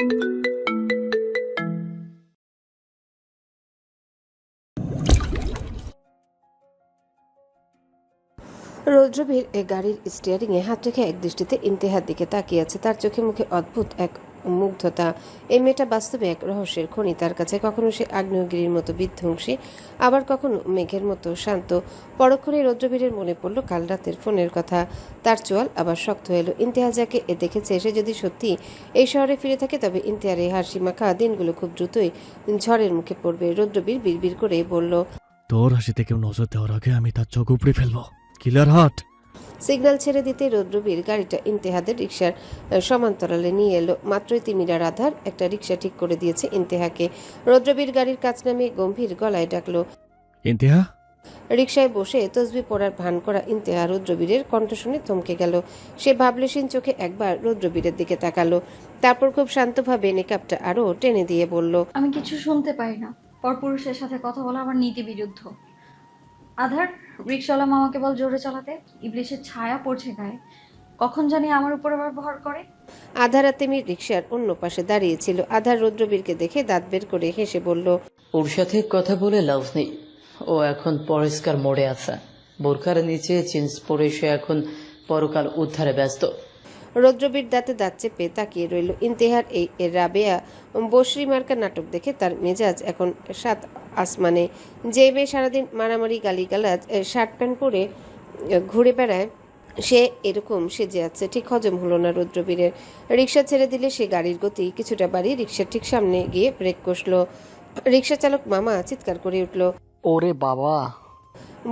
রৌদ্রবীর গাড়ির স্টিয়ারিংয়ে হাত রেখে এক দৃষ্টিতে ইন্তেহার দিকে তাকিয়ে আছে। তার চোখে মুখে অদ্ভুত এক মুগ্ধতা। এই মেয়েটা বাস্তবে এক রহস্যের খনি তার কাছে। কখনো সে আগ্নেয়গিরির মতো বিধ্বংসী, আবার কখনো মেঘের মতো শান্ত। পরক্ষণে রৌদ্রবীরের মনে পড়ল কাল রাতের ফোনের কথা। তার চোয়াল আবার শক্ত এলো। ইন্তেহা যাকে দেখেছে, সে যদি সত্যি এই শহরে ফিরে থাকে, তবে ইন্তেহার এই হাসি মাখা দিনগুলো খুব দ্রুতই ঝড়ের মুখে পড়বে। রৌদ্রবীর বিড়বিড় করে বলল, তোর হাসিতে কেউ নজর দেওয়ার আগে আমি তার চোখ উপড়ে ফেলবো। কিলার হাট। সিগন্যাল ছেড়ে দিতে রৌদ্রবীর গাড়িটা ইন্তেহাদের রিকশার সমান্তরালে নিয়ে এলো। মাত্রই তিমিরার আধার একটা রিকশা ঠিক করে দিয়েছে ইন্তেহাকে। রৌদ্রবীর গাড়ির কাছ নামে গম্ভীর গলায় ডাকলো, ইন্তেহা। রিকশায় বসে তসবি পড়ার ভান করা ইন্তেহা রৌদ্রবীরের কণ্ঠ শুনে থমকে গেল। সে ভাবলেশীন চোখে একবার রৌদ্রবীরের দিকে তাকালো, তারপর খুব শান্তভাবে নেকাবটা আরো টেনে দিয়ে বলল, আমি কিছু শুনতে পাই না। পরপুরুষের সাথে কথা বলা আমার নীতি বিরুদ্ধ। আধার, রিক্সাওয়ালা মামাকে বল জোরে চালাতে। ইবলিশের ছায়া পড়ছে গায়ে, কখন জানি আমার উপর আবার ভর করে। আধার আর তিমির রিকশার অন্য পাশে দাঁড়িয়েছিল। আধার রৌদ্রবীরকে দেখে দাঁত বের করে হেসে বলল, ওর সাথে কথা বলে লাভ নেই, ও এখন পরিষ্কার মোড়ে আছে। বোরখার নিচে জিন্স পরে সে এখন পরকাল উদ্ধারে ব্যস্ত। রৌদ্রবীর দাঁতে দাঁত চেপে তাকিয়ে রইল। ইন্তেহার এই রাবেয়া বসরি মার্কা নাটক দেখে তার মেজাজ এখন সাত আসমানে। যে মেয়ে সারাদিন মারামারি গালিগালাজ শার্ট প্যান্ট পরে ঘুরে বেড়ায়, সে এরকম সেজে আছে। ঠিক হজম হলো না রৌদ্রবীরের। রিক্সা ছেড়ে দিলে সে গাড়ির গতি কিছুটা বাড়িয়ে রিক্সার ঠিক সামনে গিয়ে ব্রেক কষল। রিক্সা চালক মামা চিৎকার করে উঠল, ওরে বাবা!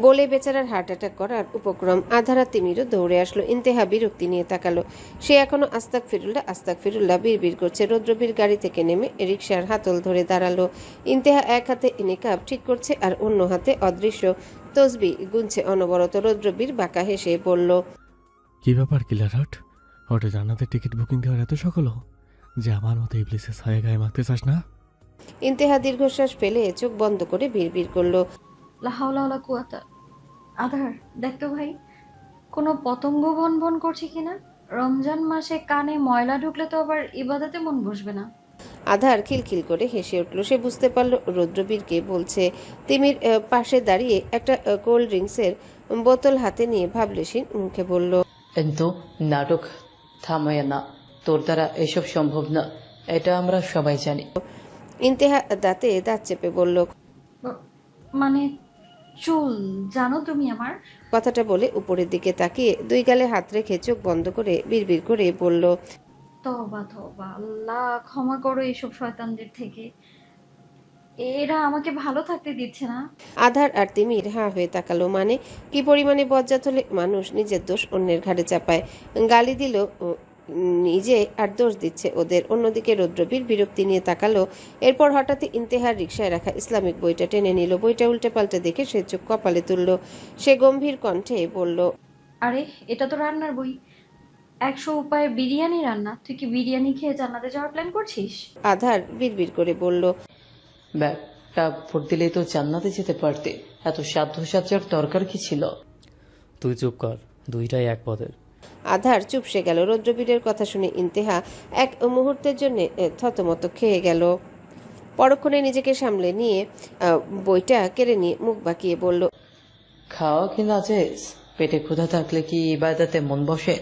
বলে বেচারার হার্ট অ্যাটাক করার উপক্রম। আধারা তিমিরও দৌড়ে আসলো। ইন্তেহা বিরক্তি নিয়ে তাকালো। সে এখনো আস্তাক ফিরুল্লাহ বিড়বিড় করছে। রৌদ্রবীর গাড়ি থেকে নেমে রিকশার হাতল ধরে দাঁড়ালো। ইন্তেহা এক হাতে নিকাব ঠিক করছে আর অন্য হাতে অদৃশ্য তসবি গুনছে অনবরত। রৌদ্রবীর বাঁকা হেসে বলল, কি ব্যাপার কিলার হাট? ওটা জান্নাতের টিকিট বুকিং দেওয়ার এত সকল যে আমার মতো ইবলিসের ছায়া গায়ে মাখতে চাস না? ইন্তেহা দীর্ঘশ্বাস ফেলে চোখ বন্ধ করে বিড়বিড় করলো, লা হাওলা ওয়ালা কুওয়াতা। আধার, দেখ তো ভাই, কোনো পতঙ্গ ভন ভন করছে কিনা। রমজান মাসে কানে ময়লা ঢুকলে তো আবার ইবাদতে মন বসবে না। আধার খিলখিল করে হেসে উঠল। সে বুঝতে পারল রৌদ্রবীরকে বলছে। তিমির পাশে দাঁড়িয়ে একটা কোল্ড ড্রিঙ্কসের বোতল হাতে নিয়ে ভাবলেশীন মুখে বলল, কিন্তু নাটক থামায় না, তোর দ্বারা এসব সম্ভব না, এটা আমরা সবাই জানি। ইন্তেহা দাঁতে দাঁত চেপে বলল, মানে চুল জানো তুমি আমার। কথাটা বলে উপরের দিকে তাকিয়ে দুই গালে হাত রেখে চোখ বন্ধ করে বিড়বিড় করে বলল, তওবা তওবা, আল্লাহ ক্ষমা করো এইসব শয়তানদের থেকে। এরা আমাকে ভালো থাকতে দিচ্ছে না। আধার আর তিমির হাঁ হয়ে তাকালো। মানে কি পরিমাণে বজ্জাত হলে মানুষ নিজের দোষ অন্যের ঘাড়ে চাপায়। গালি দিল নিজে আর দোষ দিচ্ছে ওদের। অন্যদিকে রৌদ্রবীর বিরক্তি নিয়ে তাকালো। এরপর হঠাৎ ইন্তেহার রিকশায় রাখা ইসলামিক বইটা টেনে নিল। বইটা উল্টে পাল্টে দেখে সে চোখ কপালে তুলল। সে গম্ভীর কণ্ঠে বলল, আরে এটা তো রান্নার বই। 100 উপায়ে বিরিয়ানি রান্না। তুই কি বিরিয়ানি খেয়ে জান্নাতে যাওয়ার প্ল্যান করছিস? আধার বিড়বিড় করে বলল, ব্যাগটা ভোট দিলেই তো জান্নাতে যেতে পারতে, এত সাধ্য সাজ্জার দরকার কি ছিল? তুই চুপ কর, দুইটাই এক পদের। আধার চুপসে গেল। রৌদ্রবীরের কথা শুনে ইন্তেহা এক মুহূর্তের জন্য থতমত খেয়ে গেল। পরক্ষণে নিজেকে সামলে নিয়ে বইটা কেড়ে নিয়ে মুখ বাঁকিয়ে বলল, খাওয়া কি না চেস? পেটে ক্ষুধা থাকলে কি ইবাদতে মন বসে?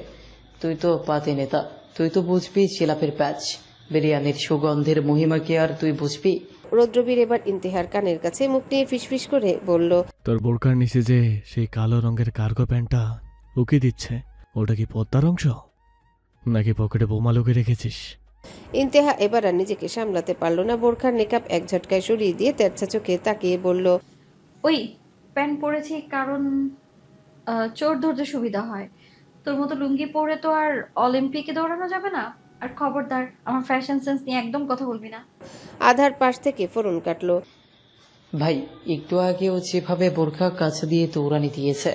তুই তো পাতি নেতা, তুই তো বুঝবি চিলাপের প্যাচ। বিরিয়ানির সুগন্ধের মহিমা কি আর তুই বুঝবি? রৌদ্রবীর এবার ইন্তেহার কানের কাছে মুখ নিয়ে ফিসফিস করে বলল, তোর বোরকার নিচে যে সেই কালো রঙের কার্গো প্যান্টটা উকি দিচ্ছে, ওটা কি পদ্মার অংশ নাকি পকেটে বোমা লুকে রেখেছিস? ইন্তেহা এবার আর নিজেকে সামলাতে পারল না। বোরখার নেকাব এক ঝটকায় সরিয়ে দিয়ে তেরছা চোখে তাকিয়ে বলল, ওই প্যান্ট পরেছি কারণ চোর ধরতে সুবিধা হয়। তোর মতো লুঙ্গি পরে তো আর অলিম্পিকে দৌড়ানো যাবে না। আর খবরদার আমার ফ্যাশন সেন্স নিয়ে একদম কথা বলবি না। আধার পাশ থেকে ফোরন কাটলো, ভাই, একটু আগেও যেভাবে বোরখা কাছে দিয়ে দৌড়ানি দিয়েছে,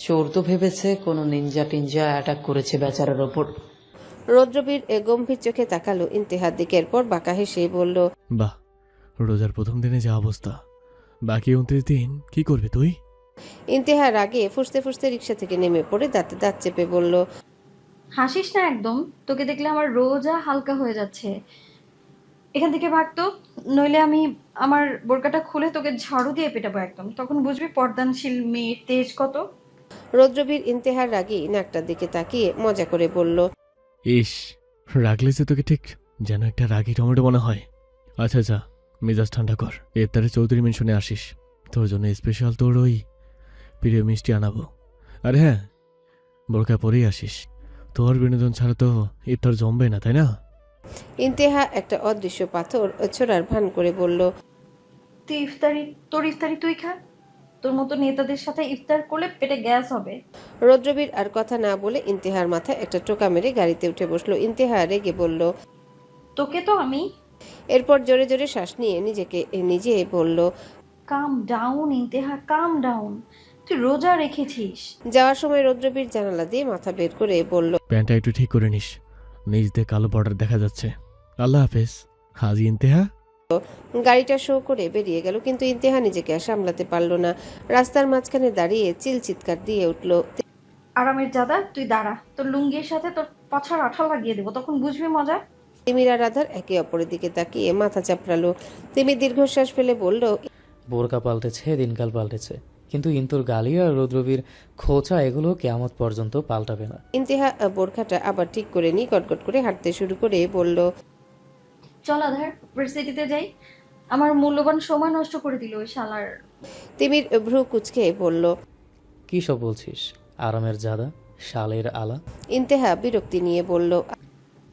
চোর তো ভেবেছে কোনো নিনজা টিনজা অ্যাটাক করেছে বেচারার ওপর। রৌদ্রবীর গম্ভীর চোখে তাকালো ইন্তেহার দিকে। এরপর বাঁকা হেসে বলল, বাহ, রোজার প্রথম দিনে যা অবস্থা, বাকি 29 দিন কি করবি তুই? ইন্তেহার আগে ফুসতে ফুসতে রিক্সা থেকে নেমে পড়ে দাঁতে দাঁত চেপে বলল, হাসিস না একদম, তোকে দেখলে আমার রোজা হালকা হয়ে যাচ্ছে। এখান থেকে ভাগতো, নইলে আমি আমার বোরকাটা খুলে তোকে ঝাড়ু দিয়ে পেটাবো একদম, তখন বুঝবি পর্দানশীল মেয়ের তেজ কত। রৌদ্রবীর ইন্তেহার রাগী নাকটার দিকে তাকিয়ে মজা করে বলল, ইস, রাগলে যে তোকে ঠিক যেন একটা রাগি টমেটো মনে হয়। আচ্ছা যা, মেজাজ ঠান্ডা কর, ইফতারে চৌধুরী মেনশনে আসিস, তোর জন্য স্পেশাল তোর ওই প্রিয় মিষ্টি আনাবো। আর হ্যাঁ, বোরকা পরেই আসিস, তোর বিনোদন ছাড়া তো ইফতার জমবে না, তাই না? ইন্তেহা একটা অদৃশ্য পাথর ছোড়ার ভান করে বলল, তোর ইফতারি তুই খা, তোর মতো নেতাদের সাথে ইফতার করলে পেটে গ্যাস হবে। রৌদ্রবীর আর কথা না বলে ইন্তেহার মাথায় একটা টোকা মেরে গাড়িতে উঠে বসলো। ইন্তেহা রেগে বলল, তোকে তো আমি। এরপর জোরে জোরে শ্বাস নিয়ে নিজেকে নিজে বলল, কাম ডাউন ইন্তেহা, কাম ডাউন, তুই রোজা রেখেছিস। যাওয়ার সময় রৌদ্রবীর জানালা দিয়ে মাথা বের করে বলল, প্যান্টটা একটু ঠিক করে নিস, নিজ দিয়ে কালো বর্ডার দেখা যাচ্ছে। আল্লাহ হাফেজ হাজি ইন্তেহা। গাড়িটা শো করে বেরিয়ে গেল, কিন্তু ইন্তেহা নিজেকে আর সামলাতে পারল না। রাস্তার মাঝখানে দাঁড়িয়ে চিৎকার দিয়ে উঠল, আরামের জাদা, তুই দাঁড়া, তোর লুঙ্গির সাথে তোর পাছার আঠা লাগিয়ে দেবো, তখন বুঝবি মজা। তিমির আর আধার একে অপরের দিকে তাকিয়ে মাথা চাপড়ালো। তিমি দীর্ঘশ্বাস ফেলে বলল, বোরকা পাল্টেছে, দিনকাল পাল্টেছে, কিন্তু ইন্তুর গালি আর রৌদ্রবীর খোঁচা এগুলো কেয়ামত পর্যন্ত পাল্টাবে না। ইন্তেহা বোরখাটা আবার ঠিক করে নি গটগট করে হাঁটতে শুরু করে বলল, চল আধার, ভার্সিটিতে যাই। আমার মূল্যবান সময় নষ্ট করে দিল ওই শালার। তিমির ভ্রু কুচকে বলল, কী সব বলছিস? আরামের জাদা, শালের আলা। ইন্তেহা বিরক্তি নিয়ে বলল,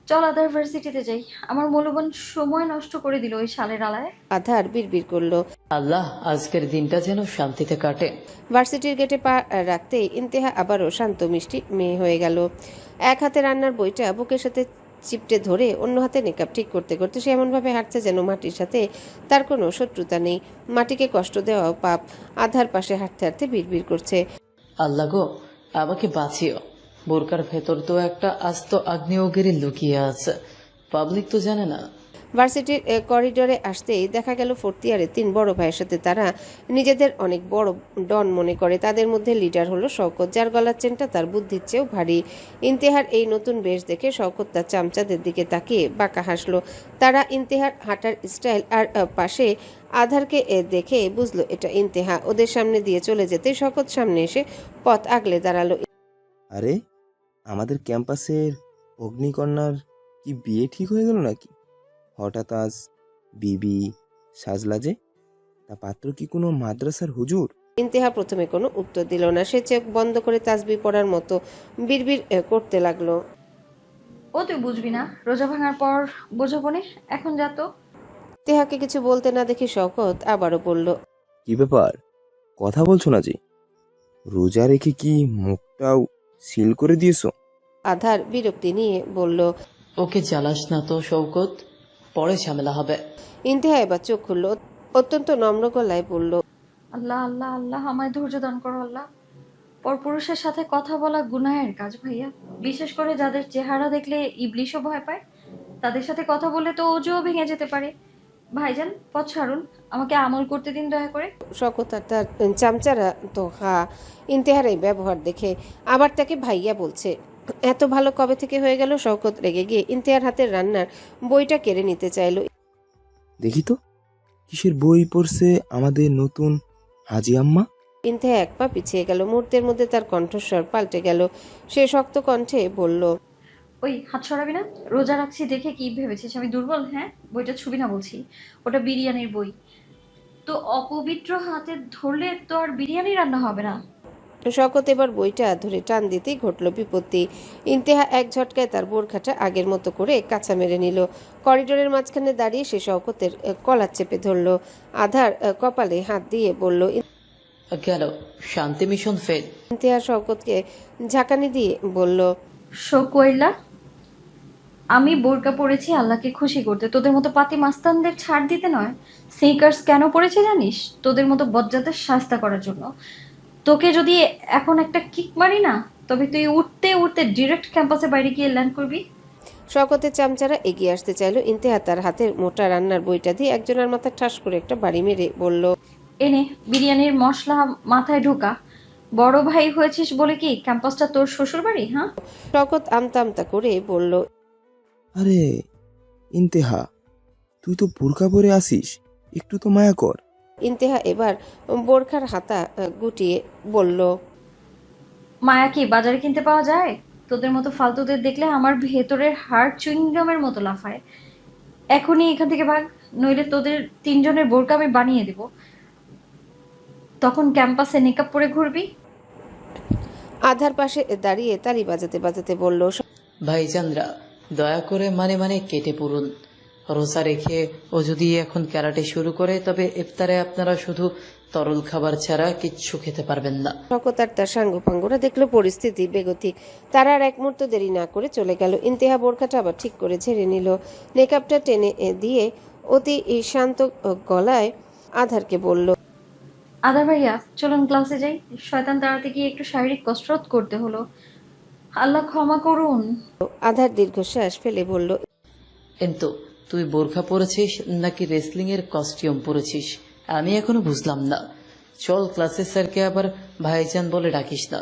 চল আধার, ভার্সিটিতে যাই। আমার মূল্যবান সময় নষ্ট করে দিল ওই শালের আলায়। আধার বিড়বিড় করলো। আল্লাহ, আজকের দিনটা যেন শান্তিতে কাটে। ভার্সিটির গেটে পা রাখতেই ইন্তেহা আবারও শান্ত মিষ্টি মেয়ে হয়ে গেল। এক হাতে রান্নার বইটা বুকের সাথে চিপটে ধরে অন্য হাতে মেকআপ ঠিক করতে করতে সে এমনভাবে হাঁটছে যেন মাটির সাথে তার কোনো শত্রুতা নেই, মাটিকে কষ্ট দেওয়াও পাপ। আধার পাশে হাঁটতে হাঁটতে বিড়বিড় করছে, আল্লাহ গো, আমাকে বাঁচিও। বোরকার ভেতর তো একটা আস্ত আগ্নেয়গিরি লুকিয়ে আছে, পাবলিক তো জানে না। ভার্সিটির করিডোরে আসতেই দেখা গেল ফোর্থ ইয়ারের 3 বড় ভাইয়ের সাথে তারা নিজেদের অনেক বড় ডন মনে করে। তাদের মধ্যে লিডার হলো শওকত, যার গলার চেনটা তার বুদ্ধির চেয়েও ভারী। ইন্তেহার এই নতুন বেশ দেখে শওকত তার চামচাদের দিকে তাকিয়ে বাঁকা হাসলো। তারা ইন্তেহার হাঁটার স্টাইল আর পাশে আধারকে দেখে বুঝলো এটা ইন্তেহা। ওদের সামনে দিয়ে চলে যেতে শওকত সামনে এসে পথ আগলে দাঁড়ালো। আরে, আমাদের ক্যাম্পাসের অগ্নিকন্যার কি বিয়ে ঠিক হয়ে গেল নাকি? হঠাৎ আজ বিবি সাজলা যে, তা পাত্র কি কোনো মাদ্রাসার হুজুর? ইন্তেহা প্রথমে কোনো উত্তর দিল না। সে চোখ বন্ধ করে তাসবিহ পড়ার মতো বিড়বিড় করতে লাগলো, ও তুই বুঝবি না, রোজা ভাঙার পর বোঝাবো নে, এখন যা তো। ইন্তেহাকে কিছু বলতে না দেখে শওকত আবারও বলল, কি ব্যাপার, কথা বলছো না যে? রোজা রেখে কি মুখটাও সিল করে দিয়েছো? আধার বিরক্তি নিয়ে বলল। ওকে জ্বালাস না তো শওকত, পরে ঝামেলা হবে। ইন্তেহা এবার চোখ খুলল, অত্যন্ত নম্র গলায় বলল, আল্লাহ আল্লাহ আল্লাহ, আমায় ধৈর্য দান করো আল্লাহ। পরপুরুষের সাথে কথা বলা গুনাহের কাজ ভাইয়া, বিশেষ করে যাদের চেহারা দেখলে ইবলিশও ভয় পায়। তাদের সাথে কথা বললে তো ওজোও ভেঙে যেতে পারে। ভাইজান, পথ ছাড়ুন, আমাকে আমল করতে দিন দয়া করে। শওকত আর তার চামচারা তো ইন্তেহার এই ব্যবহার দেখে আবার তাকে ভাইয়া বলছে। এত ভালো কবে থেকে হয়ে গেল? শওকত রেগে গিয়ে ইন্তেহার হাতের রান্নার বইটা কেড়ে নিতে চাইল। দেখি তো, কিসের বই পড়ছে আমাদের নতুন হাজি আম্মা? ইন্তেহা এক পা পিছিয়ে গেল। মুহূর্তের মধ্যে তার কণ্ঠস্বর পাল্টে গেল। সে শক্ত কণ্ঠে বলল, ওই হাত সরাবি না? রোজা রাখছি দেখে কি ভেবেছিস আমি দুর্বল? হ্যাঁ, বইটা ছবি না বলছি, ওটা বিরিয়ানির বই। তো অপবিত্র হাতে ধরলে তো আর বিরিয়ানি রান্না হবে না। শওকত এবার বইটা ধরে টান দিতেই ঘটল বিপত্তি। ইন্তেহা এক ঝটকায় তার বোরখাটা আগের মতো করে কাঁচা মেরে নিল। করিডোরের মাঝখানে দাঁড়িয়ে সে শওকতের কলার চেপে ধরল। আধার কপালে হাত দিয়ে বলল, গেল, শান্তি মিশন ফেল। ইন্তেহা শওকতকে ঝাঁকানি দিয়ে বলল, শোকওয়াইলা, আমি বোরকা পরেছি আল্লাহকে খুশি করতে, তোদের মতো পাতি মাস্তানদের ছাড় দিতে নয়। স্নিকার্স কেন পরেছি জানিস? তোদের মতো বজ্জাতের শাস্তা করার জন্য। তোকে যদি এখন একটা কিক মারি না, তবে তুই উঠতে উঠতে ডিরেক্ট ক্যাম্পাসের বাইরে গিয়ে ল্যান্ড করবি। শওকতের চামচারা এগিয়ে আসতে চাইল। ইন্তেহা তার হাতের মোটা রান্নার বইটা দিয়ে একজনের মাথায় ঠাস করে একটা বাড়ি মেরে বলল, এনে বিরিয়ানির মশলা মাথায় ঢোকা, বড় ভাই হয়েছিস বলে কি ক্যাম্পাসটা তোর শ্বশুর বাড়ি? হ্যাঁ, শকত আমতা আমতা করে বলল। আরে ইন্তেহা, তুই তো বোরকা পরে আসিস, একটু তো মায়া কর। ইন্তেহা এবার বোরখার হাতা গুটিয়ে বলল। মায়া কি বাজারে কিনতে পাওয়া যায়? তোদের মতো ফালতুদের দেখলে আমার ভেতরের হাড় চুইংগামের মতো লাফায়। এখনই এখান থেকে ভাগ, নইলে তোদের তিনজনের বোরকা আমি বানিয়ে দেব। তখন ক্যাম্পাসে নেকআপ পরে ঘুরবি। আধার পাশে দাঁড়িয়ে তালি বাজাতে বাজাতে বলল। ভাইজানরা, দয়া করে মানে কেটে পড়ুন। রোজা রেখে ও যদি এখন ক্যারাটে শুরু করে, তবে ইফতারে আপনারা শুধু তরল খাবার ছাড়া কিচ্ছু খেতে পারবেন না। শকত আর তার সাঙ্গপাঙ্গরা দেখলো পরিস্থিতি বেগতিক। তারা আর এক মুহূর্ত দেরি না করে চলে গেল। ইন্তেহা বোরখাটা আবার ঠিক করে ঝেড়ে নিল। নেকআপটা টেনে দিয়ে অতি শান্ত গলায় আধারকে বলল। আদার ভাইয়া, চলুন ক্লাসে যাই। শয়তান তাড়াতে গিয়ে একটু শারীরিক কসরত করতে হলো। আল্লাহ ক্ষমা করুন। আধার দীর্ঘশ্বাস ফেলে বলল। কিন্তু তুই বোরখা পরেছিস নাকি রেসলিং এর কস্টিউম পরেছিস আমি এখনো বুঝলাম না। চল, ক্লাসে স্যারকে আবার ভাইজান বলে ডাকিস না।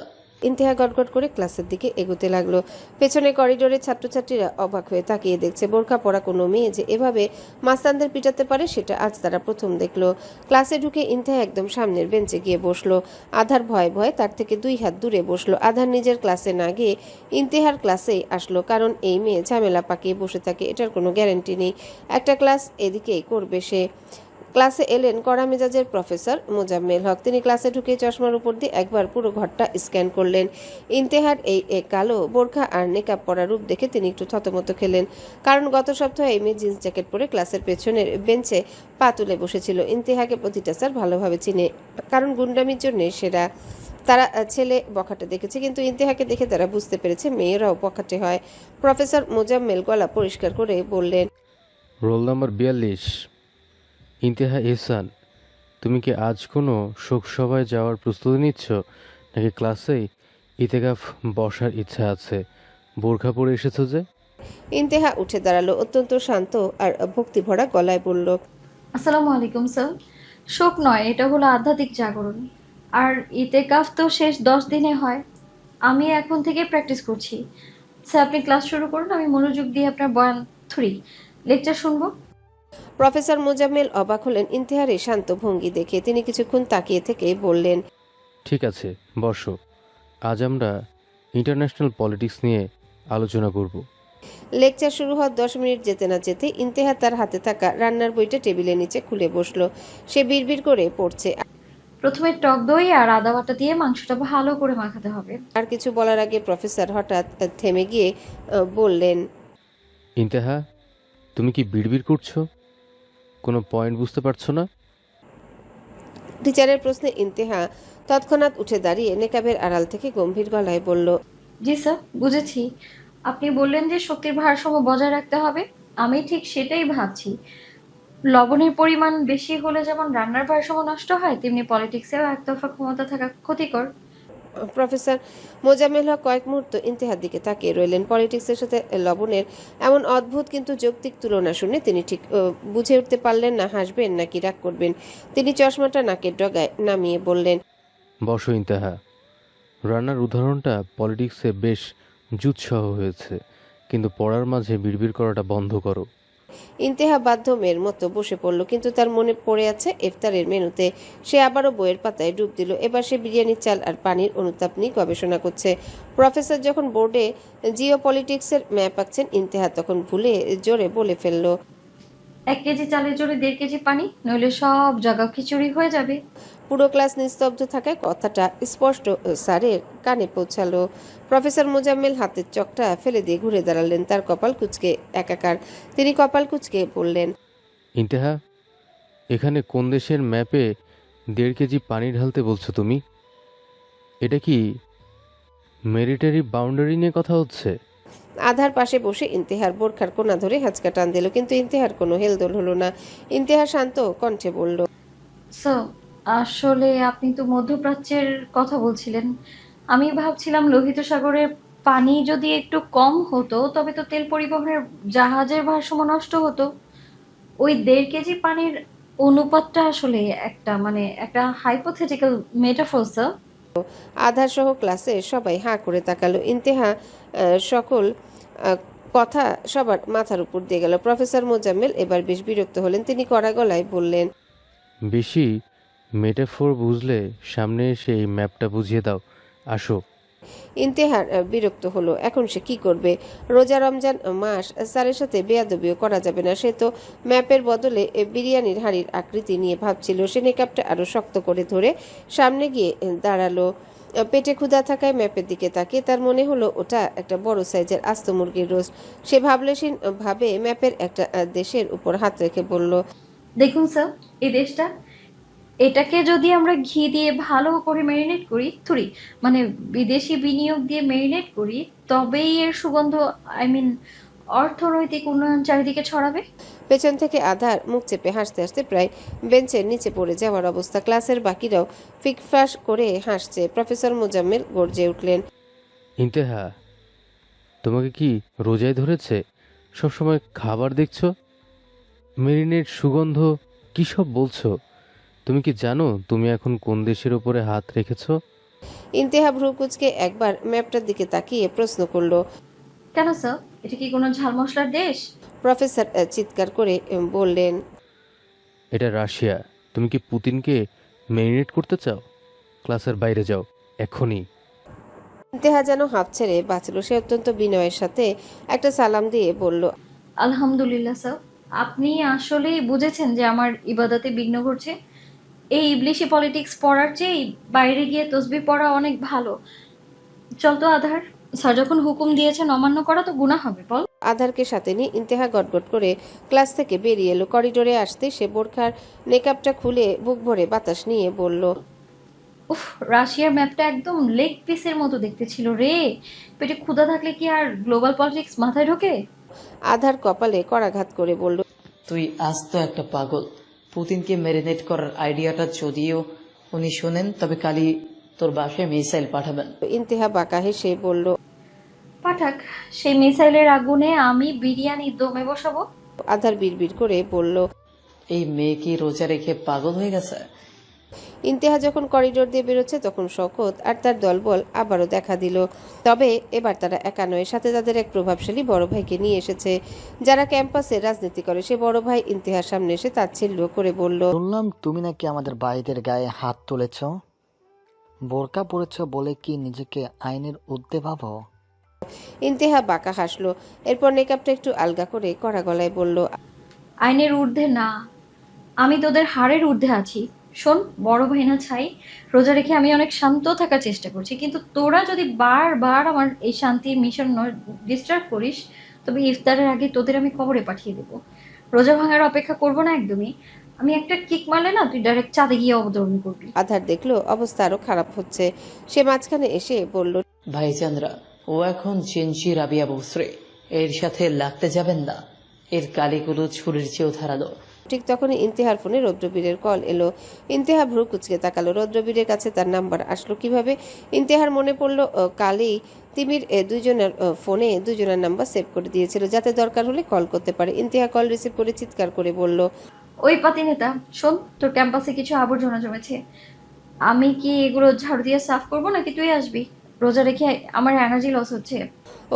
ইন্তেহা গটগট করে ক্লাসের দিকে এগোতে লাগলো। পেছনে করিডোরে ছাত্রছাত্রীরা অবাক হয়ে তাকিয়ে দেখছে। বোরখা পরা কোনো মেয়ে যে এভাবে মাস্তানদের পিটাতে পারে সেটা আজ তারা প্রথম দেখলো। ক্লাসে ঢুকে ইন্তেহা একদম সামনের বেঞ্চে গিয়ে বসলো। আধার ভয়ে ভয়ে তার থেকে 2 হাত দূরে বসলো। আধার নিজের ক্লাসে না গিয়ে ইন্তেহার ক্লাসেই আসলো, কারণ এই মেয়ে ঝামেলা পাকিয়ে বসে থাকে এটার কোনো গ্যারান্টি নেই। একটা ক্লাস এদিকেই করবে সে। ক্লাসে এলেন কড়া মেজাজের প্রফেসর মোজাম্মেল হক। তিনি ক্লাসে ঢুকে চশমার উপর দিয়ে একবার পুরো ঘরটা স্ক্যান করলেন। ইন্তেহার এই কালো বোরখা আর নেকআপ পরা রূপ দেখে তিনি একটু থতমত খেলেন, কারণ গত সপ্তাহে এই মেয়ে জিন্স জ্যাকেট পরে ক্লাসের পেছনের বেঞ্চে পা তুলে বসেছিল। ইন্তেহাকে প্রতিটা স্যার ভালোভাবে চিনে, কারণ গুন্ডামির জন্য সেরা। তারা ছেলে বখাটে দেখেছে, কিন্তু ইন্তেহাকে দেখে তারা বুঝতে পেরেছে মেয়েরাও বখাটে হয়। প্রফেসর মোজাম্মেল গলা পরিষ্কার করে বললেন। রোল নাম্বার 42, ইন্তেহা এহসান। তুমি কি আজ কোনো শোকসভায় যাওয়ার প্রস্তুতি নিচ্ছ, নাকি ক্লাসেই ইতেকাফ বসার ইচ্ছা আছে? বোরখা পরে এসেছো যে? ইন্তেহা উঠে দাঁড়ালো, অত্যন্ত শান্ত আর ভক্তিভরা গলায় বলল। আসসালামু আলাইকুম স্যার। শোক নয়, এটা হলো আধ্যাত্মিক জাগরণ। আর ইতেকাফ তো শেষ 10 দিনে হয়। আমি এখন থেকে প্র্যাকটিস করছি। স্যার আপনি ক্লাস শুরু করুন, আমি মনোযোগ দিয়ে আপনার বয়ান লেকচার শুনবো। প্রফেসর মোজাম্মেল অবাক হলেন ইন্তেহার এই শান্ত ভঙ্গি দেখে। তিনি কিছুক্ষণ তাকিয়ে থেকে বললেন। ঠিক আছে, বসো। আজ আমরা ইন্টারন্যাশনাল পলিটিক্স নিয়ে আলোচনা করব। লেকচার শুরু হওয়ার 10 মিনিট যেতে না যেতে ইন্তেহা তার হাতে থাকা রান্নার বইটা টেবিলের নিচে খুলে বসলো। সে বিড়বিড় করে পড়ছে। প্রথমে টক দই আর আদা বাটা দিয়ে মাংসটা ভালো করে মাখাতে হবে। আর কিছু বলার আগে প্রফেসর হঠাৎ থেমে গিয়ে বললেন। ইন্তেহা, তুমি কি বিড়বিড় করছো? কোনো পয়েন্ট বুঝতে পারছো না? টিচারের প্রশ্নে ইন্তেহা তৎক্ষণাৎ উঠে দাঁড়িয়ে নেকাবের আড়াল থেকে গম্ভীর গলায় বলল। জি স্যার, বুঝেছি। আপনি বললেন যে শক্তির ভারসাম্য বজায় রাখতে হবে। আমি ঠিক সেটাই ভাবছি। লবণের পরিমাণ বেশি হলে যেমন রান্নার ভারসাম্য নষ্ট হয়, তেমনি পলিটিক্সেও একতরফা ক্ষমতা থাকা ক্ষতিকর। প্রফেসর মোজাম্মেল হক কয়েক মুহূর্ত ইন্তেহার দিকে তাকিয়ে রইলেন। পলিটিক্সের সাথে লবণের এমন অদ্ভুত কিন্তু যৌক্তিক তুলনা শুনে তিনি ঠিক বুঝে উঠতে পারলেন না হাসবেন নাকি রাগ করবেন। তিনি চশমাটা নাকের ডগায় নামিয়ে বললেন। বসো ইন্তেহা। রান্নার উদাহরণটা পলিটিক্সে বেশ জুৎসহ হয়েছে, কিন্তু পড়ার মাঝে বিড়বিড় করাটা বন্ধ করো। ইন্তেহা বাধ্য মেয়ের মতো বসে পড়ল, কিন্তু তার মনে পড়ে আছে ইফতারের মেনুতে। সে আবারও বইয়ের পাতায় ডুব দিল। এবার সে বিরিয়ানির চাল আর পানির অনুতাপ নিয়ে গবেষণা করছে। প্রফেসর যখন বোর্ডে জিও পলিটিক্সের ম্যাপ আঁকছেন, ইন্তেহা তখন ভুলে জোরে বলে ফেলল। 1 কেজি চালের জন্য 1.5 কেজি পানি, নইলে সব জায়গা খিচুড়ি হয়ে যাবে। পুরো ক্লাস নিস্তব্ধ থাকায় কথাটা স্পষ্ট স্যারের কানে পৌঁছালো। প্রফেসর মোজাম্মেল হাতের চকটা ফেলে দিয়ে ঘুরে দাঁড়ালেন। তার কপাল কুঁচকে একাকার। তিনি কপাল কুঁচকে বললেন। ইন্তেহা, এখানে কোন দেশের ম্যাপে 1.5 কেজি পানি ঢালতে বলছো তুমি? এটা কি মিলিটারি বাউন্ডারি নিয়ে কথা হচ্ছে? আধার পাশে বসে ইন্তেহার বোরখার কোনা ধরে হাঁচকা টান দিল, কিন্তু ইন্তেহার কোনো হেলদোল হলো না। ইন্তেহার শান্ত কণ্ঠে বলল। স্যার আসলে আপনি তো মধ্যপ্রাচ্যের কথা বলছিলেন। আমি ভাবছিলাম লোহিত সাগরের পানি যদি একটু কম হতো, তবে তো তেল পরিবহনের জাহাজের ভারসাম্য নষ্ট হতো। ওই 1.5 কেজি পানির অনুপাতটা আসলে একটা হাইপোথেটিক্যাল মেটাফোর স্যার। আধার সহ ক্লাসে সবাই হাঁ করে তাকালো। ইন্তেহা সকল কথা সবার মাথার উপর দিয়ে গেল। প্রফেসর মোজাম্মেল এবার বেশ বিরক্ত হলেন। তিনি কড়া গলায় বললেন, বেশি মেটাফোর বুঝলে সামনে এসে এই ম্যাপটা বুঝিয়ে দাও। আসো। ইন্তেহার বিরক্ত হলো। এখন সে কি করবে? রোজা রমজান মাস, স্যারের সাথে বেয়াদবিও করা যাবে না। সে তো ম্যাপের বদলে বিরিয়ানির হাঁড়ির আকৃতি নিয়ে ভাবছিল। সে নেকাবটা আরো শক্ত করে ধরে সামনে গিয়ে দাঁড়ালো। পেটে ক্ষুধা থাকায় ম্যাপের দিকে তাকিয়ে তার মনে হলো ওটা একটা বড় সাইজের আস্ত মুরগির রোস্ট। সে ভাবলেশীন ভাবে ম্যাপের একটা দেশের উপর হাত রেখে বলল, দেখুন স্যার, এই দেশটা, এটাকে যদি আমরা ঘি দিয়ে ভালো করে ম্যারিনেট করি, মানে বিদেশি বিনিয়োগ দিয়ে ম্যারিনেট করি, তবেই এর সুগন্ধ, অর্থনৈতিক উন্নয়ন চারিদিকে ছড়াবে। পেছন থেকে আধার মুখ চেপে হাসতে হাসতে প্রায় বেঞ্চের নিচে পড়ে যাওয়ার অবস্থা। ক্লাসের বাকিরাও ফিকফাস করে হাসছে। প্রফেসর মোজাম্মেল গর্জে উঠলেন, ইন্তেহা, তোমাকে কি রোজায় ধরেছে? সবসময় খাবার দেখছো, মেরিনেট, সুগন্ধ, কী সব বলছো? তুমি কি জানো তুমি এখন কোন দেশের ওপরে হাত রেখেছো? ইন্তেহা ভ্রু কুচকে একবার ম্যাপটার দিকে তাকিয়ে প্রশ্ন করলো। কেন স্যার, এটা কি কোনো ঝাল মশলার দেশ? প্রফেসর চিৎকার করে বললেন, এটা রাশিয়া। তুমি কি পুতিনকে মেরিনেট করতে চাও? ক্লাসের বাইরে যাও এখনই। ইন্তেহা যেন হাঁপ ছেড়ে বাঁচল। সে অত্যন্ত বিনয়ের সাথে একটা সালাম দিয়ে বলল, আলহামদুলিল্লাহ স্যার, আপনি আসলেই বুঝেছেন যে আমার ইবাদতে বিঘ্ন ঘটছে। এই ইবলিশি পলিটিক্স পড়ার চেয়ে বাইরে গিয়ে তসবিহ পড়া অনেক ভালো। চল তো আধার, স্যার যখন হুকুম দিয়েছেন অমান্য করা তো গুনাহ হবে, বল। আধারকে সাথে নিয়ে ইন্তেহা গটগট করে ক্লাস থেকে বেরিয়ে এলো। করিডোরে আসতে সে বোরখার নেকআপটা খুলে বুক ভরে বাতাস নিয়ে বলল, উফ, রাশিয়ার ম্যাপটা একদম লেগ পিসের মতো দেখতে ছিল রে। পেটে ক্ষুধা থাকলে কি আর গ্লোবাল পলিটিক্স মাথায় ঢোকে? আধার কপালে করাঘাত করে বলল, তুই আস্ত একটা পাগল। পুতিনকে ম্যারিনেট করার আইডিয়াটা যদিও উনি শোনেন, তবে কালই তোর বাসায় মিসাইল পাঠাবেন। ইন্তেহা বাঁকা হেসে বলল, পাঠাক, সেই মিসাইলের আগুনে আমি বিরিয়ানি দমে বসাবো। আধার বিড়বিড় করে বলল। এই মেয়ে কি রোজা রেখে পাগল হয়ে গেছে? ইন্তেহা যখন করিডোর দিয়ে বেরোচ্ছে তখন শওকত আর তার দলবল আবারও দেখা দিল। তবে এবার তারা একা নয়, সাথে তাদের এক প্রভাবশালী বড় ভাইকে নিয়ে এসেছে, যারা ক্যাম্পাসে রাজনীতি করে। সে বড় ভাই ইন্তেহার সামনে এসে তাচ্ছিল্য করে বলল, শুনলাম তুমি নাকি আমাদের ভাইদের গায়ে হাত তুলেছ। বোরকা পরেছ বলে কি নিজেকে আইনের ঊর্ধ্বে ভাবো? ইন্তেহা বাঁকা হাসলো। এরপর নেকআপটা একটু আলগা করে কড়া গলায় বলল, আইনের ঊর্ধ্বে না, আমি তোদের হাড়ের ঊর্ধ্বে আছি। শোন বড় ভাই না ছাই, রোজা রেখে আমি অনেক শান্ত থাকার চেষ্টা করছি, কিন্তু তোরা যদি বারবার আমার এই শান্তির মিশন ডিস্টার্ব করিস, তবে ইফতারের আগে তোদের আমি কবরে পাঠিয়ে দেবো। রোজা ভাঙার অপেক্ষা করবো না একদমই। আমি একটা কিক মারলে না, তুই ডাইরেক্ট চাঁদে গিয়ে অবতরণ করবি। আধার দেখলো অবস্থা আরো খারাপ হচ্ছে। সে মাঝখানে এসে বলল, ভাইচান্দ্রা, ও এখন চেনচি রাবিয়া বসরে, এর সাথে লাগতে যাবেন না। এর কালিগুলো ছুরির চেয়েও ধারালো। ঠিক তখনই ইন্তেহার ফোনে রৌদ্রবীরের কল এলো। ইন্তেহা ভ্রু কুচকে তাকালো। রৌদ্রবীরের কাছে তার নাম্বার আসলো কিভাবে? ইন্তেহার মনে পড়লো কালই তিমির দুইজনের ফোনে দুজনের নাম্বার সেভ করে দিয়েছিল, যাতে দরকার হলে কল করতে পারে। ইন্তেহা কল রিসিভ করে চিৎকার করে বলল, ওই পাতি নেতা, শোন, তোর ক্যাম্পাসে কিছু আবর্জনা জমেছে। আমি কি এগুলো ঝাড়ু দিয়ে সাফ করবো নাকি তুই আসবি? রোজা রেখে আমার এনার্জি লস হচ্ছে।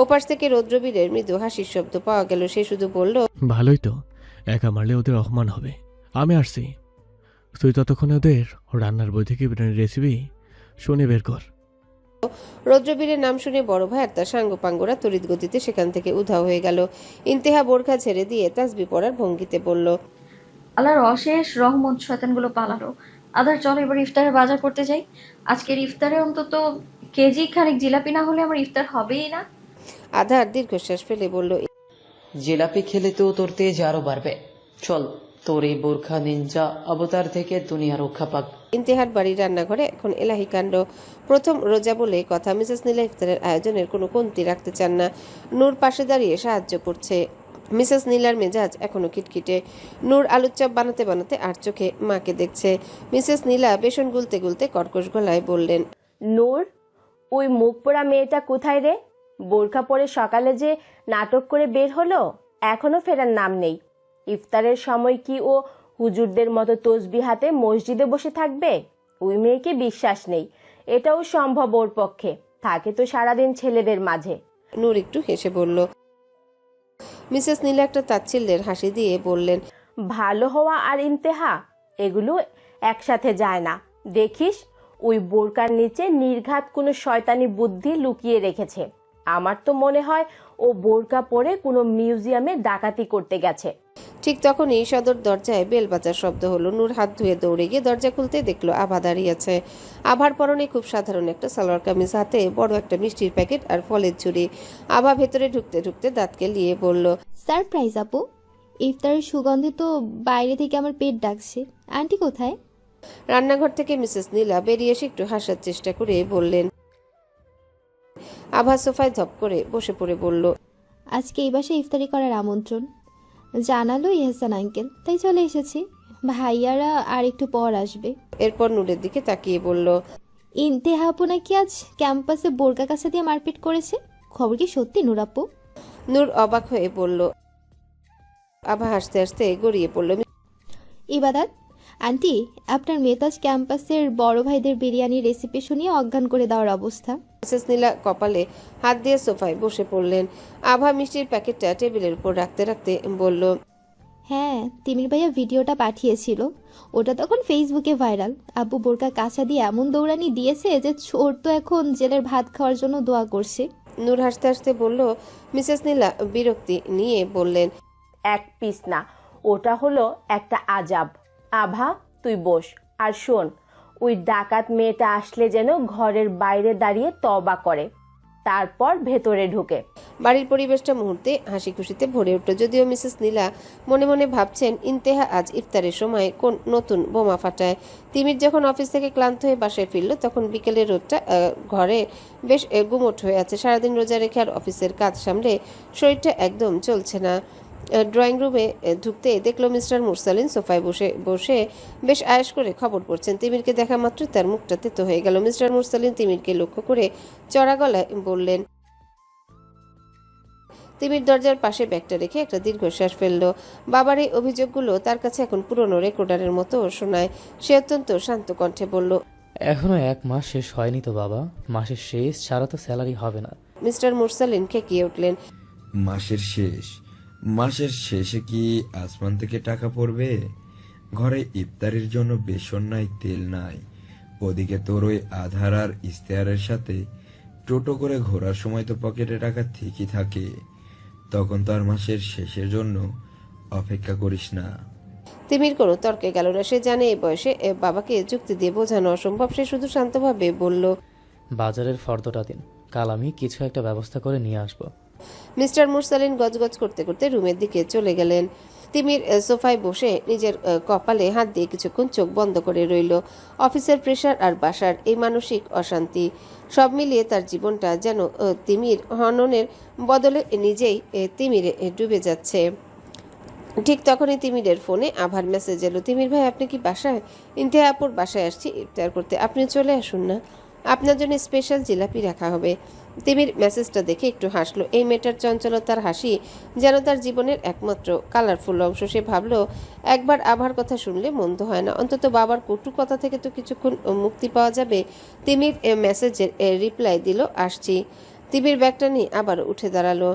ওপাশ থেকে রৌদ্রবীরের মৃদু হাসির শব্দ পাওয়া গেল। সে শুধু বলল, ভালোই তো, একা মারলে ওদের অপমান হবে। আমি আসছি, তুই ততক্ষণে ওদের রান্নার বই থেকে রেসিপি শুনে বের কর। রৌদ্রবীরের নাম শুনে বড় ভাই আর তার সাঙ্গপাঙ্গরা তড়িৎ গতিতে সেখান থেকে উধাও হয়ে গেল। ইন্তেহা বোরখা ছেড়ে দিয়ে তাসবি পড়ার ভঙ্গিতে বলল, আল্লাহর অশেষ রহমত, শয়তানগুলো পালালো। আদার, চল এবার ইফতারের বাজার করতে যাই। আজকের ইফতারে অন্তত কেজি খানিক জিলাপি না হলে আমার ইফতার হবেই না। আধার দীর্ঘশ্বাস ফেলে বলল, জিলাপি খেলে তো তোর তেজ আরো বাড়বে। চল, তোর এই বোরখা নিনজা অবতার থেকে দুনিয়া রক্ষা পাক। ইন্তেহার বাড়ির রান্নাঘরে এখন এলাহি কাণ্ড। প্রথম রোজা বলে কথা, মিসেস নীলা ইফতারের আয়োজনের কোনো কমতি রাখতে চান না। নূর পাশে দাঁড়িয়ে সাহায্য করছে। মিসেস নীলার মেজাজ এখনো খিটখিটে। নূর আলুর চপ বানাতে বানাতে আর চোখে মাকে দেখছে। মিসেস নীলা বেসন গুলতে গুলতে কর্কশ গলায় বললেন, নূর, ওই মুখ পোড়া মেয়েটা কোথায় রে? বোরখা পরে সকালে যে নাটক করে বের হলো, এখনো ফেরার নাম নেই। ইফতারের সময় কি ও হুজুরদের মতো তসবি হাতে মসজিদে বসে থাকবে? ওই মেয়েকে বিশ্বাস নেই। এটাও সম্ভব ওর পক্ষে, থাকে তো সারাদিন ছেলেদের মাঝে। নূর একটু হেসে বলল। মিসেস নীলা একটা তাচ্ছিল্যের হাসি দিয়ে বললেন, ভালো হওয়া আর ইন্তেহা এগুলো একসাথে যায় না। দেখিস ওই বোরকার নিচে নির্ঘাত কোনো শয়তানি বুদ্ধি লুকিয়ে রেখেছে। আমার তো মনে হয় ও বোরকা পরে কোনো মিউজিয়ামে ডাকাতি করতে গেছে। ঠিক তখনই সদর দরজায় বেল বাজার শব্দ হলো। নূর হাত ধুয়ে দৌড়ে গিয়ে দরজা খুলতে দেখলো আভা দাঁড়িয়ে আছে। আভার পরনে খুব সাধারণ একটা সালোয়ার কামিজ, হাতে বড় একটা মিষ্টির প্যাকেট আর ফলের ঝুড়ি। আভা ভেতরে ঢুকতে ঢুকতে দাঁতকে লিয়ে বলল, সারপ্রাইজ আপু, ইফতারের সুগন্ধে তো বাইরে থেকে আমার পেট ডাকছে। আন্টি কোথায়? রান্নাঘর থেকে মিসেস নীলা বেরিয়ে এসে একটু হাসার চেষ্টা করে বললেন। আভা সোফায় ধপ করে বসে পড়ে বলল, আজকে এই বাসায় ইফতারি করার আমন্ত্রণ জানালো ইহসান আঙ্কেল, তাই চলে এসেছি। ভাইয়ারা আর একটু পর আসবে। এরপর নূরের দিকে তাকিয়ে বলল, ইন্তেহা আপু নাকি আজ ক্যাম্পাসে বোরকা কাছা দিয়ে মারপিট করেছে, খবর কি সত্যি নূর আপু? নূর অবাক হয়ে বলল। আভা হাসতে হাসতে গড়িয়ে পড়ল। ইবাদত আন্টি, আপনার মেয়ে আজ ক্যাম্পাসের বড় ভাইদের বিরিয়ানির রেসিপি শুনিয়ে অজ্ঞান করে দেওয়ার অবস্থা। মিসেস নীলা কপালে হাত দিয়ে সোফায় বসে পড়লেন। আভা মিষ্টির প্যাকেটটা টেবিলের উপর রাখতে রাখতে বলল, হ্যাঁ, তিমির ভাইয়া ভিডিওটা পাঠিয়েছিল, ওটা তখন ফেসবুকে ভাইরাল। আব্বু বোরকা কাছা দিয়ে এমন দৌড়ানি দিয়েছে যে চোর তো এখন জেলের ভাত খাওয়ার জন্য দোয়া করছে। নূর হাসতে হাসতে বলল। মিসেস নীলা বিরক্তি নিয়ে বললেন, এক পিস না, ওটা হলো একটা আজাব। আভা তুই বস, আর শোন, ওই ডাকাত মেয়েটা আসলে যেন ঘরের বাইরে দাঁড়িয়ে তওবা করে, তারপর ভেতরে ঢুকে। বাড়ির পরিবেশটা মুহূর্তে হাসি খুশিতে ভরে উঠল। যদিও মিসেস নীলা মনে মনে ভাবছেন ইন্তেহা আজ ইফতারের সময় কোন নতুন বোমা ফাটায়। তিমির যখন অফিস থেকে ক্লান্ত হয়ে বাসায় ফিরল তখন বিকেলের রোদটা ঘরে বেশ গুমোট হয়ে আছে। সারাদিন রোজা রেখে আর অফিসের কাজ সামলে শরীরটা একদম চলছে না। ড্রয়িং রুমে ঢুকতে দেখলো মিস্টার মুরসালিন সোফায় বসে বসে বেশ আয়েশ করে খবর পড়ছেন। তিমিরকে দেখা মাত্র তার মুখটা তেতো হয়ে গেল। মিস্টার মুরসালিন তিমিরকে লক্ষ্য করে চড়া গলায় বললেন। তিমির দরজার পাশে ব্যাগটা রেখে একটা দীর্ঘশ্বাস ফেলল। বাবার এই অভিযোগগুলো তার কাছে এখন পুরনো রেকর্ডারের মতো শোনায়। সে অত্যন্ত শান্ত কণ্ঠে বলল, এখনো 1 মাস শেষ হয়নি তো বাবা, মাসের শেষ ছাড়া তো স্যালারি হবে না। মিস্টার মুরসালিন খেকিয়ে উঠলেন, মাসের শেষে কি আসমান থেকে টাকা পড়বে? ঘরে ইফতারির জন্য বেসন নাই, তেল নাই, ওদিকে তোর ওই আধার আর ইশতেহারের সাথে টোটো করে ঘোরার সময় তো পকেটে টাকা ঠিকই থাকে। তখন তো আর মাসের শেষের জন্য অপেক্ষা করিস না। তিমির কোনো তর্কে গেল না। সে জানে এই বয়সে বাবাকে যুক্তি দিয়ে বোঝানো অসম্ভব। সে শুধু শান্তভাবে বলল, বাজারের ফর্দটা দিন, কাল আমি কিছু একটা ব্যবস্থা করে নিয়ে আসবো। মিস্টার মুরসালিন গজগজ করতে করতে রুমের দিকে চলে গেলেন। তিমির সোফায় বসে নিজের কপালে হাত দিয়ে কিছুক্ষণ চোখ বন্ধ করে রইল। অফিসের প্রেশার আর বাসার এই মানসিক অশান্তি সব মিলিয়ে তার জীবনটা যেন তিমির হননের বদলে নিজেই তিমিরে ডুবে যাচ্ছে। ঠিক তখনই তিমিরের ফোনে আভার মেসেজ এলো, তিমির ভাই আপনি কি বাসায়? ইন্তেহা আপুর বাসায় আসছি ইফতার করতে, আপনি চলে আসুন না, আপনার জন্য স্পেশাল জিলাপি রাখা হবে। তিমির মেসেজটা দেখে একটু হাসলো। এই মেয়েটার চঞ্চলতার হাসি যেন তার জীবনের একমাত্র কালারফুল অংশ। সে ভাবলো একবার আভার কথা শুনলে মন্দ হয় না, অন্তত বাবার কটু কথা থেকে তো কিছুক্ষণ মুক্তি পাওয়া যাবে। তিমির মেসেজের রিপ্লাই দিল, আসছি। তিমির ব্যাগটা নিয়ে আবার উঠে দাঁড়ালো।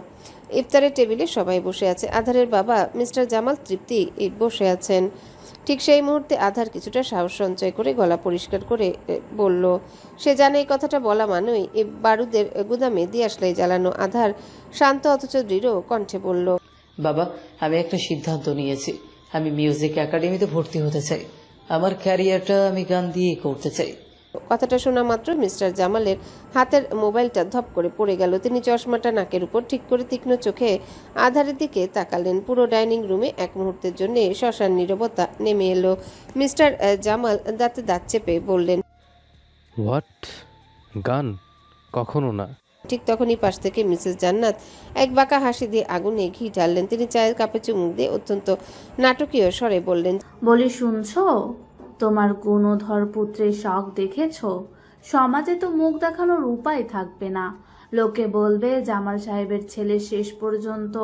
ইফতারের টেবিলে সবাই বসে আছে। আধারের বাবা মিস্টার জামাল তৃপ্তি বসে আছেন। ঠিক সেই মুহূর্তে আধার কিছুটা সাহস সঞ্চয় করে গলা পরিষ্কার করে বলল। সে জানে এই কথাটা বলা মানেই এই বারুদের গুদামে দিয়াশলাই জ্বালানো। আধার শান্ত অথচ দৃঢ় কণ্ঠে বলল, বাবা, আমি একটা সিদ্ধান্ত নিয়েছি। আমি মিউজিক একাডেমিতে ভর্তি হতে চাই। আমার ক্যারিয়ারটা আমি গান দিয়ে করতে চাই। কথাটা শোনা মাত্র মিস্টার জামালের হাতের মোবাইলটা ধপ করে পড়ে গেল। তিনি চশমাটা নাকের উপর ঠিক করে তীক্ষ্ণ চোখে আধারের দিকে তাকালেন। পুরো ডাইনিং রুমে এক মুহূর্তের জন্য শ্মশান নীরবতা নেমে এলো। মিস্টার জামাল দাঁতে দাঁত চেপে বললেন, হোয়াট? গান? কখনো না। ঠিক তখনই পাশ থেকে মিসেস জান্নাত এক বাঁকা হাসি দিয়ে আগুনে ঘি ঢাললেন। তিনি চায়ের কাপে চুমুক দিয়ে অত্যন্ত নাটকীয় স্বরে বললেন, বলি শুনছো, তোমার গুণধর পুত্রের শখ দেখেছো? সমাজে তো মুখ দেখানোর উপায় থাকবে না। লোকে বলবে জামাল সাহেবের ছেলে শেষ পর্যন্ত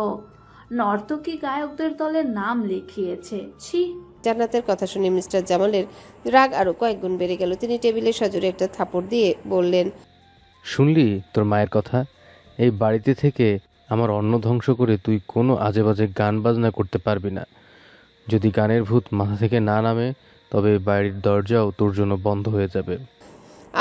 নর্তকী গায়কদের দলের নাম লিখিয়েছে। ছি। জান্নাতের কথা শুনে মিস্টার জামালের রাগ আরও কয়েক গুণ বেড়ে গেল। তিনি টেবিলে সজোরে একটা থাপড় দিয়ে বললেন, শুনলি তোর মায়ের কথা? এই বাড়িতে থেকে আমার অন্ন ধ্বংস করে তুই কোনো আজে বাজে গান বাজনা করতে পারবি না। যদি গানের ভূত মাথা থেকে না নামে তবে এই বাড়ির দরজাও তোর জন্য বন্ধ হয়ে যাবে।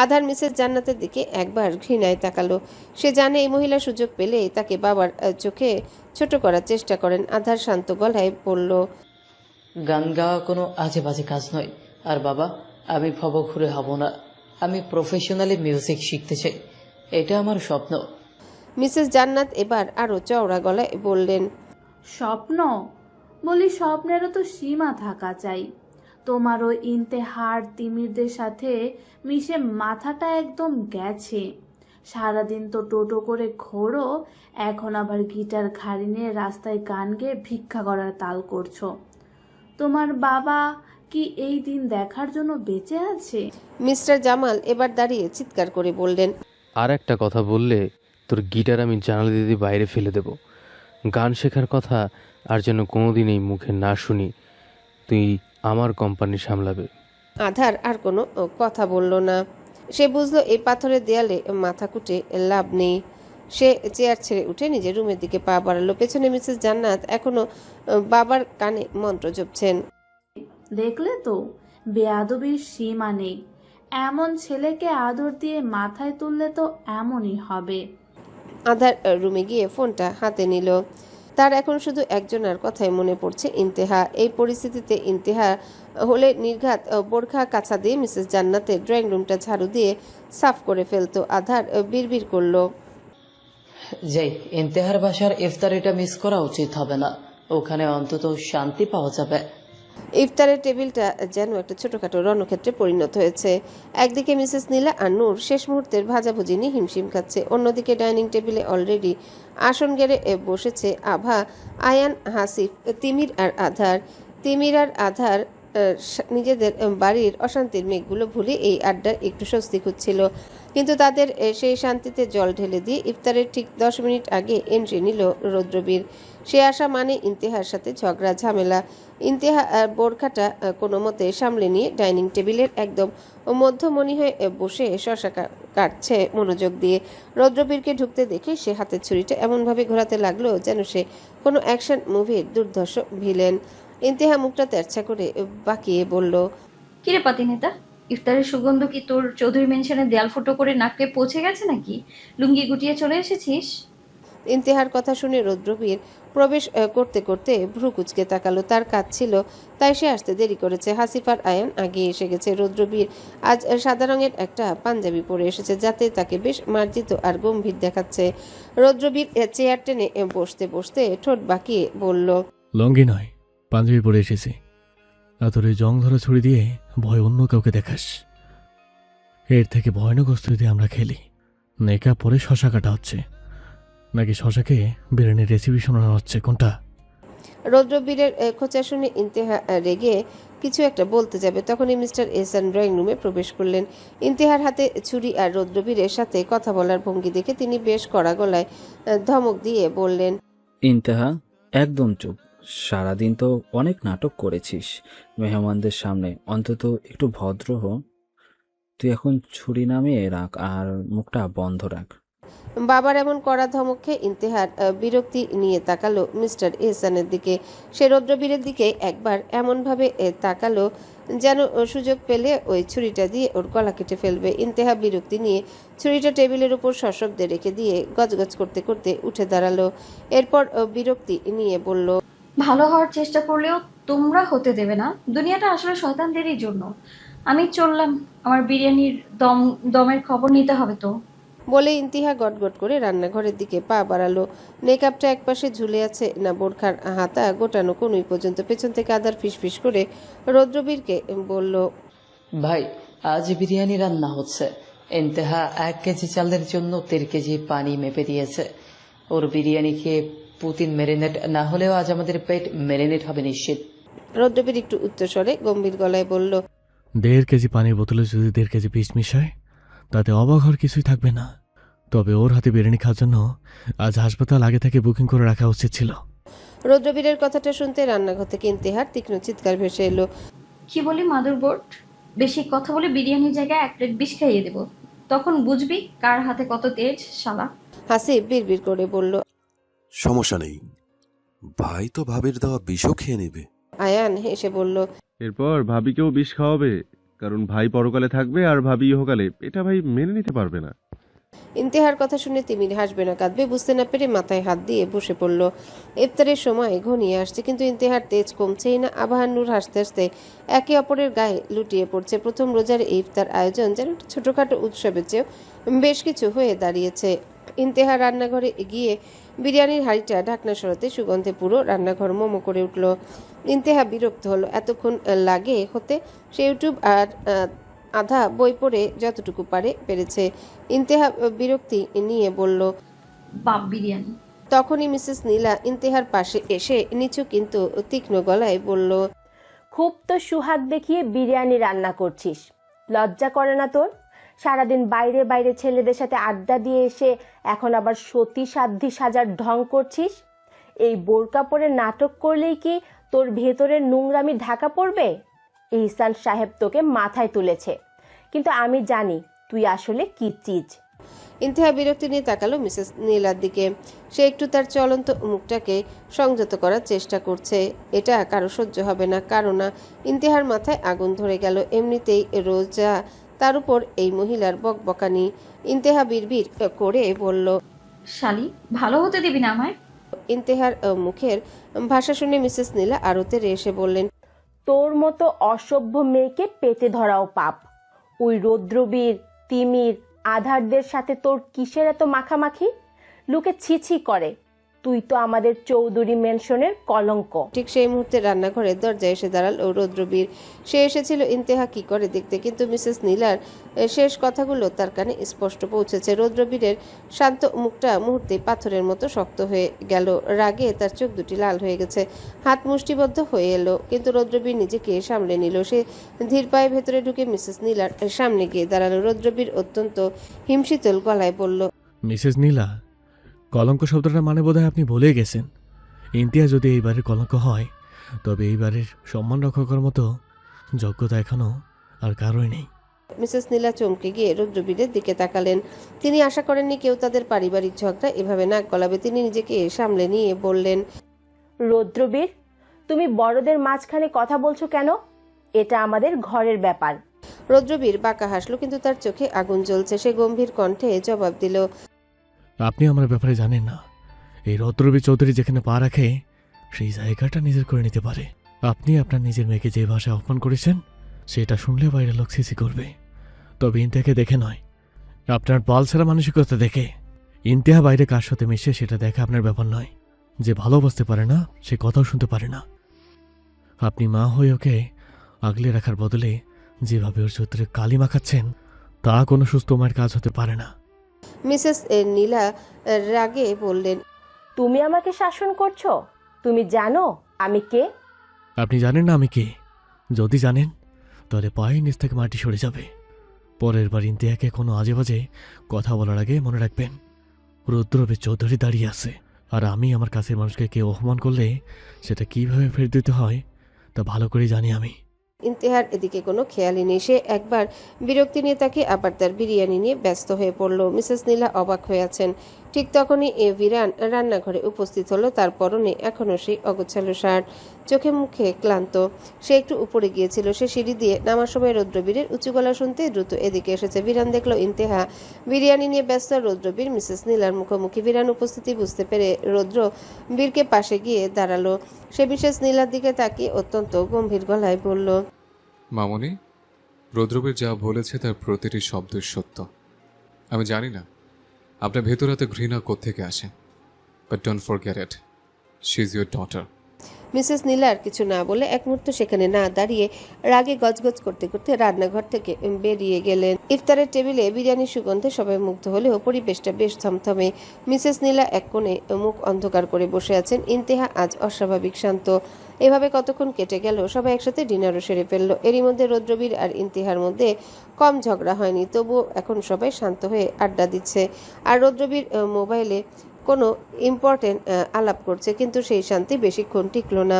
আধার মিসেস জান্নাতের দিকে একবার ঘৃণায় তাকালো। সে জানে এই মহিলা সুযোগ পেলে তাকে বাবার চোখে ছোট করার চেষ্টা করেন। আধার শান্ত গলায় বলল, গান গাওয়া কোনো আজে বাজে কাজ নয়। আর বাবা, আমি ভবঘুরে হব না। আমি প্রফেশনালি মিউজিক শিখতে চাই, এটা আমার স্বপ্ন। মিসেস জান্নাত এবার আরও চওড়া গলায় বললেন, স্বপ্ন বলি, স্বপ্নেরও তো সীমা থাকা চাই। তোমার ওই ইন্তেহার তিমিরদের সাথে মিশে মাথাটা একদম গেছে। সারাদিন তো টোটো করে ঘোরো, এখন আবার গিটার ঘাড়ি নিয়ে রাস্তায় গান গেয়ে ভিক্ষা করার তাল করছো। তোমার বাবা কি এই দিন দেখার জন্য বেঁচে আছে? মিস্টার জামাল এবার দাঁড়িয়ে চিৎকার করে বললেন, আর একটা কথা বললে তোর গিটার আমি জানালা দিয়ে বাইরে ফেলে দেব। গান শেখার কথা আর যেন কোনোদিনই মুখে না শুনি। তুই আমার কোম্পানি সামলাবে। আধার আর কোনো কথা বলল না। সে বুঝলো এই পাথরের দেয়ালে মাথা কুটে লাভ নেই। সে চেয়ার ছেড়ে উঠে নিজের রুমের দিকে পা বাড়ালো। পেছনে মিসেস জান্নাত এখনো বাবার কানে মন্ত্র জপছেন। দেখলে তো, বেয়াদবির সীমা নেই। এমন ছেলেকে আদর দিয়ে মাথায় তুললে তো এমনই হবে। আধার রুমে গিয়ে ফোনটা হাতে নিল। তার এখন শুধু একজনের কথাই মনে পড়ছে, ইন্তেহা। এই পরিস্থিতিতে ইন্তেহা হলে নির্ঘাত বোরখা কাছা দিয়ে মিসেস জান্নাতের ড্রয়িং রুমটা ঝাড়ু দিয়ে সাফ করে ফেলতো। আধার বিড়বিড় করলো, যাই, ইন্তেহার বাসার ইফতারিটা মিস করা উচিত হবে না। ওখানে অন্তত শান্তি পাওয়া যাবে। ইফতারের টেবিলটা যেন একটা ছোটখাটো রণক্ষেত্রে পরিণত হয়েছে। একদিকে মিসেস নীলা আর নূর শেষ মুহূর্তের ভাজাভুজি নিয়ে হিমশিম খাচ্ছে। অন্যদিকে ডাইনিং টেবিলে অলরেডি আসন গেড়ে বসেছে আভা, আয়ান, হাসিফ, তিমির আর আধার। তিমির আর আধার নিজেদের বাড়ির অশান্তির মেঘগুলো ভুলে এই আড্ডার একটু স্বস্তি খুঁজছিল। কিন্তু তাদের সেই শান্তিতে জল ঢেলে দিয়ে ইফতারের ঠিক 10 মিনিট আগে এন্ট্রি নিল রৌদ্রবীর। সে আসা মানে ইন্তেহার সাথে ঝগড়া ঝামেলা। ইন্তেহা বোরখাটা কোনো মতে সামলে নিয়ে ডাইনিং টেবিলের একদম মধ্যমণি হয়ে বসে শশা কাটছে মনোযোগ দিয়ে। রৌদ্রবীরকে ঢুকতে দেখে সে হাতের ছুরিটা এমনভাবে ঘোরাতে লাগলো যেন সে কোনো অ্যাকশন মুভির দুর্ধর্ষ ভিলেন। ইন্তেহা মুখটা তেরছা করে বাঁকিয়ে বলল, কিরে পাতি নেতা, ইফতারের সুগন্ধ কি তোর চৌধুরী মেনশনের দেয়াল ফুটো করে নাকে পৌঁছে গেছে নাকি? লুঙ্গি গুটিয়ে চলে এসেছিস? ইন্তেহার কথা শুনে রৌদ্রবীর প্রবেশ করতে করতে ভ্রু কুচকে তাকালো। তার কাজ ছিল, তাই সে আসতে দেরি করেছে। হাসিফার আয়ান আগে এসে গেছে। রৌদ্রবীর আজ সাদা রঙের একটা পাঞ্জাবি পরে এসেছে, যাতে তাকে বেশ মার্জিত আর গম্ভীর দেখাচ্ছে। রৌদ্রবীর চেয়ার টেনে বসতে বসতে ঠোঁট বাঁকিয়ে বলল, লঙ্গি নয়, পাঞ্জাবি পরে এসেছি। আর তোর এই জং ধরা ছুরি দিয়ে ভয় অন্য কাউকে দেখাস। এর থেকে ভয়ানক অস্ত্র দিয়ে আমরা খেলি। নেকা পরে শশা কাটা হচ্ছে নাকি শশাকে বিরিয়ানির রেসিপি শোনানো হচ্ছে, কোনটা? রৌদ্রবীরের খোঁচা শুনে ইন্তেহা রেগে কিছু একটা বলতে যাবে, তখনই মিস্টার এহসান ড্রয়িং রুমে প্রবেশ করলেন। ইন্তেহার হাতে ছুরি আর রৌদ্রবীরের সাথে কথা বলার ভঙ্গি দেখে তিনি বেশ কড়া গলায় ধমক দিয়ে বললেন, ইন্তেহা, একদম চুপ। সারাদিন তো অনেক নাটক করেছিস মেহমানদের সামনে, অন্তত একটু ভদ্র হ। তুই এখন ছুরি নামিয়ে রাখ আর মুখটা বন্ধ রাখ। বাবার এমন কড়া ধমক খেয়ে ইন্তেহার বিরক্তি নিয়ে তাকালো মিস্টার এহসানের দিকে। সে রৌদ্রবীরের দিকে একবার এমনভাবে তাকালো যেন সুযোগ পেলে ওই ছুরিটা দিয়ে ওর গলা কেটে ফেলবে। ইন্তেহা বিরক্তি নিয়ে ছুরিটা টেবিলের উপর সশব্দে রেখে দিয়ে গজগজ করতে করতে উঠে দাঁড়ালো। এরপর বিরক্তি নিয়ে বলল, ভালো হওয়ার চেষ্টা করলেও তোমরা হতে দেবে না। দুনিয়াটা আসলে শয়তানদেরই জন্য। আমি চললাম, আমার বিরিয়ানির দমের খবর নিতে হবে তো। বলে ইন্তিহা গটগট করে রান্নাঘরের দিকে পা বাড়ালো। মেকআপটা একপাশে ঝুলে আছে না বোরখার হাতা গোটানো কোনই পর্যন্ত। পেছন থেকে আদার ফিসফিস করে রৌদ্রবীরকে বলল, ভাই, আজ বিরিয়ানি রান্না হচ্ছে। ইন্তেহা 1 কেজি চালের জন্য 3 কেজি পানি মেপে দিয়েছে। ওর বিরিয়ানি খেয়ে পুতিন ম্যারিনেট না হলেও আজ আমাদের পেট ম্যারিনেট হবে নিশ্চিত। রৌদ্রবীর একটু উচ্চস্বরে গম্ভীর গলায় বলল, 1.5 কেজি পানির বোতলে যদি 1.5 কেজি পিস মিশায় তাতে অবাক হওয়ার কিছুই থাকবে না। তবে ওর হাতে বিরিয়ানি খাওয়ার জন্য আজ হাসপাতাল আগে থেকে বুকিং করে রাখা উচিত ছিল। রৌদ্রবীরের কথাটা শুনতে রান্নাঘর থেকে ইন্তেহার তীক্ষ্ণ চিৎকার ভেসে এলো। কি বলি মাদারবোর্ড, বেশি কথা বলে বিরিয়ানির জায়গায় 1 প্লেট বিষ খাইয়ে দেবো, তখন বুঝবি কার হাতে কত তেজ শালা। হাসিব বিড়বিড় করে বলল। সমস্যা নেই, ভাই তো ভাবির দেওয়া বিষও খেয়ে নেবে। আয়ান হেসে বলল। এরপর ভাবিকেও বিষ খাওয়াবে, কারণ ভাই পরকালে থাকবে আর ভাবি ইহকালে, এটা ভাই মেনে নিতে পারবে না। ইন্তেহার কথা শুনে তিমির হাসবে না কাঁদবে বুঝতে না পেরে মাথায় হাত দিয়ে বসে পড়ল। ইফতারের সময় ঘনিয়ে আসছে কিন্তু ইন্তেহার তেজ কমছেই না। আবাহার নূর হাসতে হাসতে একে অপরের গায়ে লুটিয়ে পড়ছে। প্রথম রোজার এই ইফতার আয়োজন যেন একটা ছোটখাটো উৎসবের চেয়েও বেশ কিছু হয়ে দাঁড়িয়েছে। ইন্তেহার রান্নাঘরে গিয়ে বিরিয়ানির হাঁড়িটা ঢাকনা সরাতে সুগন্ধে পুরো রান্নাঘর মোমো করে উঠল। ইন্তেহা বিরক্ত হলো, এতক্ষণ লাগে হতে সে ইউটিউব আর আধা বই পড়ে যতটুকু পেরেছে। ইন্তেহা বিরক্তি নিয়ে বলল, বাপ বিরিয়ানি। তখনই মিসেস নীলা ইন্তেহার পাশে এসে নিচু কিন্তু তীক্ষ্ণ গলায় বলল, খুব তো সুহাগ দেখিয়ে বিরিয়ানি রান্না করছিস, লজ্জা করে না তোর? সারাদিন বাইরে বাইরে ছেলেদের সাথে আড্ডা দিয়ে এসে এখন আবার সতী সাধ্যি সাজার ঢং করছিস। এই বোরকা পরে নাটক করলেই কি তোর ভেতরের নোংরামি ঢাকা পড়বে? ইহসান সাহেব তোকে মাথায় তুলেছে, কিন্তু আমি জানি তুই আসলে কি চিজ। ইন্তেহা বিরক্তি নিয়ে তাকালো মিসেস নীলার দিকে। সে একটু তার চলন্ত মুখটাকে সংযত করার চেষ্টা করছে। এটা কারো সহ্য হবে না, কারো না। ইন্তেহার মাথায় আগুন ধরে গেল। এমনিতেই রোজা, তার উপর এই মহিলার বকবকানি। ইন্তেহা বিড়বিড় করে বলল, শালি ভালো হতে দিবি না আমায়? ইন্তেহার মুখের ভাষা শুনে মিসেস নীলা আরো তেরে এসে বললেন, তোর মতো অসভ্য মেয়েকে পেটে ধরাও পাপ। ওই রৌদ্রবীর, তিমির, আধারদের সাথে তোর কিসের এত মাখামাখি? লোকে ছিছি করে। তুই তো আমাদের চৌধুরী মেনশনের কলঙ্ক। ঠিক সেই মুহূর্তে রান্নাঘরের দরজায় এসে দাঁড়াল রৌদ্রবীর। সে এসেছিল ইন্তেহা কি করে দেখতে, কিন্তু মিসেস নীলার শেষ কথাগুলো তার কানে স্পষ্ট পৌঁছেছে। রৌদ্রবীরের শান্ত মুখটা মুহূর্তে পাথরের মতো শক্ত হয়ে গেল। রাগে তার চোখ দুটি লাল হয়ে গেছে, হাত মুষ্টিবদ্ধ হয়ে এলো। কিন্তু রৌদ্রবীর নিজেকে সামলে নিল। সে ধীর পায়ে ভেতরে ঢুকে মিসেস নীলার সামনে গিয়ে দাঁড়ালো। রৌদ্রবীর অত্যন্ত হিমশীতল গলায় বলল, মিসেস নীলা, কলঙ্ক শব্দটার মানে বোধহয় আপনি ভুলে গেছেন। ইন্তিয়া যদি এই বাড়ির কলঙ্ক হয়, তবে এই বাড়ির সম্মান রক্ষা করার মতো যোগ্যতা এখনও আর কারোই নেই। মিসেস নীলা চমকে গিয়ে রৌদ্রবীরের দিকে তাকালেন। তিনি আশা করেননি কেউ তাদের পারিবারিক ঝগড়া এভাবে নাক গলাবে। তিনি নিজেকে সামলে নিয়ে বললেন, রৌদ্রবীর, তুমি বড়দের মাঝখানে কথা বলছো কেন? এটা আমাদের ঘরের ব্যাপার। রৌদ্রবীর বাঁকা হাসলো, কিন্তু তার চোখে আগুন জ্বলছে। সে গম্ভীর কণ্ঠে জবাব দিল, আপনি আমার ব্যাপারে জানেন না। এই রৌদ্রবী চৌধুরী যেখানে পা রাখে, সেই জায়গাটা নিজের করে নিতে পারে। আপনি আপনার নিজের মেয়েকে যে ভাষায় অপমান করেছেন, সেটা শুনলে বাইরে লোক সিসি করবে। তবে ইন্তিয়াকে দেখে নয়, আপনার বল ছাড়া মানসিকতা দেখে। ইন্তিয়া বাইরে কার সাথে মিশে সেটা দেখা আপনার ব্যাপার নয়। যে ভালোবাসতে পারে না, সে কথাও শুনতে পারে না। আপনি মা হয়ে ওকে আগলে রাখার বদলে যেভাবে ওর চরিত্রে কালি মাখাচ্ছেন, তা কোনো সুস্থ মায়ের কাজ হতে পারে না। মিসেস নীলা রাগে বললেন, তুমি আমাকে শাসন করছো? তুমি জানো আমি কে? আপনি জানেন না আমি কে? যদি জানেন, তাহলে পায়ের নিচ থেকে মাটি সরে যাবে। পরের বার ইন্তিয়াকে কোনো আজে বাজে কথা বলার আগে মনে রাখবেন, রুদ্রবীর চৌধুরী দাঁড়িয়ে আছে। আর আমি আমার কাছের মানুষকে কেউ অপমান করলে সেটা কিভাবে ফেরত দিতে হয় তা ভালো করে জানি আমি। ইন্তেহার এদিকে কোনো খেয়ালই নেই। সে একবার বিরক্তি নিয়ে তাকে আবার তার বিরিয়ানি নিয়ে ব্যস্ত হয়ে পড়ল। মিসেস নীলা অবাক হয়ে আছেন। ঠিক তখনই ভিরান রান্নাঘরে উপস্থিত হলো। তার পরনে এখনও সেই অগোছালো শার্ট, চোখে মুখে ক্লান্ত। সে একটু উপরে গিয়েছিল। সে সিঁড়ি দিয়ে নামার সময় রৌদ্রবীরের উঁচু গলা শুনতে দ্রুত এদিকে এসেছে। ভিরান দেখলো ইন্তেহা বিরিয়ানি নিয়ে ব্যস্ত। রৌদ্রবীর মিসেস নীলার মুখোমুখি। ভিরান উপস্থিতি বুঝতে পেরে রৌদ্রবীরকে পাশে গিয়ে দাঁড়ালো। সে মিসেস নীলার দিকে তাকিয়ে অত্যন্ত গম্ভীর গলায় বলল, মামনি, রৌদ্রবীর যা বলেছে তার প্রতিটি শব্দ সত্য। আমি জানি না আপনার ভেতর এত ঘৃণা কোত্থেকে আসে, but don't forget it, she is your daughter. Mrs নীলার কিছু না বলে এক মুহূর্ত সেখানে না দাঁড়িয়ে রাগে গজগজ করতে করতে রান্নাঘর থেকে বেরিয়ে গেলেন। ইফতারের টেবিলে বিরিয়ানির সুগন্ধে সবাই মুগ্ধ হলেও পরিবেশটা বেশ থমথমে। মিসেস নীলা এক কোণে মুখ অন্ধকার করে বসে আছেন। ইন্তেহা আজ অস্বাভাবিক শান্ত। এভাবে কতক্ষণ কেটে গেল। সবাই একসাথে ডিনারও সেরে ফেললো। এরই মধ্যে রৌদ্রবীর আর ইন্তেহার মধ্যে কম ঝগড়া হয়নি। তবুও এখন সবাই শান্ত হয়ে আড্ডা দিচ্ছে। আর রৌদ্রবীর মোবাইলে কোনো ইম্পর্টেন্ট আলাপ করছে, কিন্তু সেই শান্তি বেশিক্ষণ টিকলো না।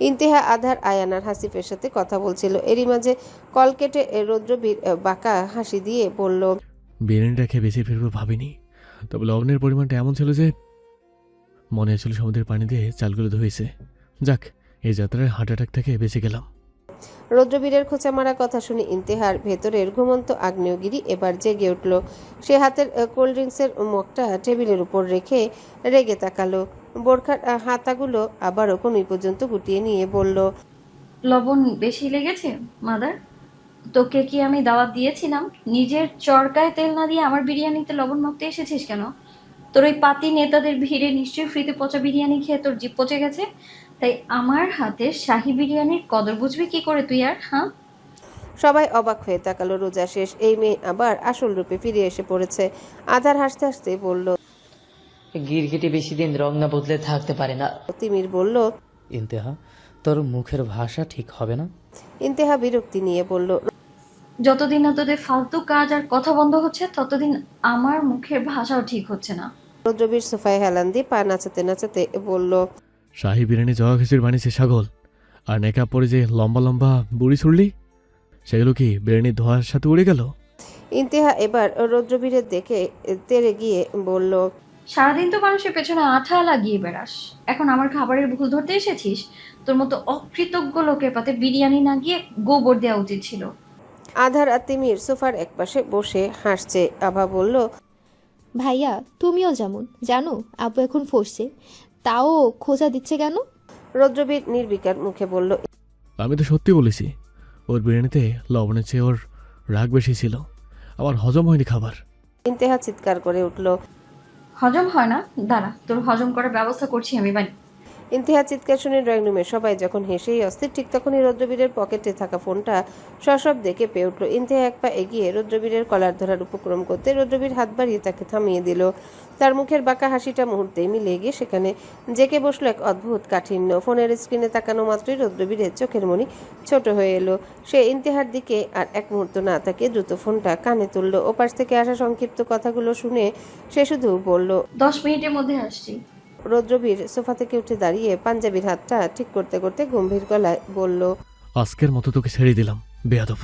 ইন্তেহা, আধার, আয়ান আর হাসিফের সাথে কথা বলছিল। এরই মাঝে কল কেটে রৌদ্রবীর বাঁকা হাসি দিয়ে বলল, বিরিয়ানিটা খেয়ে বেঁচে ফিরবো ভাবিনি, তবে লবণের পরিমাণটা এমন ছিল যে মনে হচ্ছিল সমুদ্রের পানি দিয়ে চালগুলো ধুয়েছে। যাক, এই যাত্রায় হার্ট অ্যাটাক থেকে বেঁচে গেলাম। রৌদ্রবীরের খোঁচা মারা কথা শুনে ইন্তেহার ভেতরের ঘুমন্ত আগ্নেয়গিরি এবার জেগে উঠল। সে হাতের কোল্ড ড্রিঙ্কসের মগটা টেবিলের উপর রেখে রেগে তাকালো। বোরখার হাতাগুলো আবারও কনুই পর্যন্ত গুটিয়ে নিয়ে বলল, লবণ বেশি লেগেছে মাদার? তোকে কি আমি দাওয়াত দিয়েছিলাম? নিজের চরকায় তেল না দিয়ে আমার বিরিয়ানিতে লবণ মাখতে এসেছিস কেন? তোর ওই পাতি নেতাদের ভিড়ে নিশ্চয়ই ফ্রিতে পচা বিরিয়ানি খেয়ে তোর জিভ পচে গেছে। তাই আমার হাতের শাহি বিরিয়ানির কদর বুঝবি কি করে তুই আর? হ্যাঁ, সবাই অবাক হয়ে তাকালো। রোজা শেষ, এই মেয়ে আবার আসল রূপে ফিরে এসে পড়েছে। আধার হাসতে হাসতে বলল, গিরগিটি বেশি দিন রং না বদলে থাকতে পারে না। তিমির বলল, ইন্তেহা, তোর মুখের ভাষা ঠিক হবে না। ইন্তেহা বিরক্তি নিয়ে বলল, যতদিন না তোদের ফালতু কাজ আর কথা বন্ধ হচ্ছে ততদিন আমার মুখের ভাষাও ঠিক হচ্ছে না। রৌদ্রবীর সোফায় হেলান দিয়ে পা নাচাতে নাচাতে বলল, শাহি বিরিয়ানি জগা খিচুড়ি বানিয়েছে ছাগল, আর নেকাব পরে যে লম্বা লম্বা বুড়ি ছুড়লি, সেগুলো কি বিরিয়ানির ধোয়ার সাথে উড়ে গেল? ইন্তেহা এবার রৌদ্রবীরের দেখে তেড়ে গিয়ে বলল, সারাদিন তো মানুষের পেছনে আঠা লাগিয়ে বেড়াস, এখন আমার খাবারের ভুল ধরতে এসেছিস? তোর মতো অকৃতজ্ঞ লোকের পাতে বিরিয়ানি না গিয়ে গোবর দেওয়া উচিত ছিল। আধার আর তিমির সোফার একপাশে বসে হাসছে। আভা বলল, ভাইয়া তুমিও যেমন জানো আপু এখন ফসছে, তাও খোঁজা দিচ্ছে কেন? রৌদ্রবীর নির্বিকার মুখে বলল, আমি তো সত্যি বলেছি, ওর বিরিয়ানিতে লবণের চেয়ে ওর রাগ বেশি ছিল, আমার হজম হয়নি খাবার। ইন্তেহা চিৎকার করে উঠল, হজম হয় না? দাঁড়া, তোর হজম করার ব্যবস্থা করছি আমি। বানি ইন্তেহা চিৎকার শুনে ড্রয়িং রুমে সবাই যখন হেসেই অস্থির, ঠিক তখনই রৌদ্রবীরের পকেটে থাকা ফোনটা সশব্দে কেঁপে উঠল। ইন্তেহা এক পা এগিয়ে রৌদ্রবীরের কলার ধরার উপক্রম করতে রৌদ্রবীর হাত বাড়িয়ে তাকে থামিয়ে দিল। তার মুখের বাঁকা হাসিটা মুহূর্তেই মিলিয়ে গিয়ে সেখানে জেকে বসলো এক অদ্ভুত কাঠিন্য। ফোনের স্ক্রিনে তাকানো মাত্রই রৌদ্রবীরের চোখের মণি ছোট হয়ে এলো। সে ইন্তেহার দিকে আর এক মুহূর্ত না তাকিয়ে দ্রুত ফোনটা কানে তুলল। ওপাশ থেকে আসা সংক্ষিপ্ত কথাগুলো শুনে সে শুধু বলল, 10 মিনিটের মধ্যে আসছি। রৌদ্রবীর সোফা থেকে উঠে দাঁড়িয়ে পাঞ্জাবির হাতটা ঠিক করতে করতে গম্ভীর গলায় বলল, আজকের মতো তোকে ছেড়ে দিলাম বেয়াদব।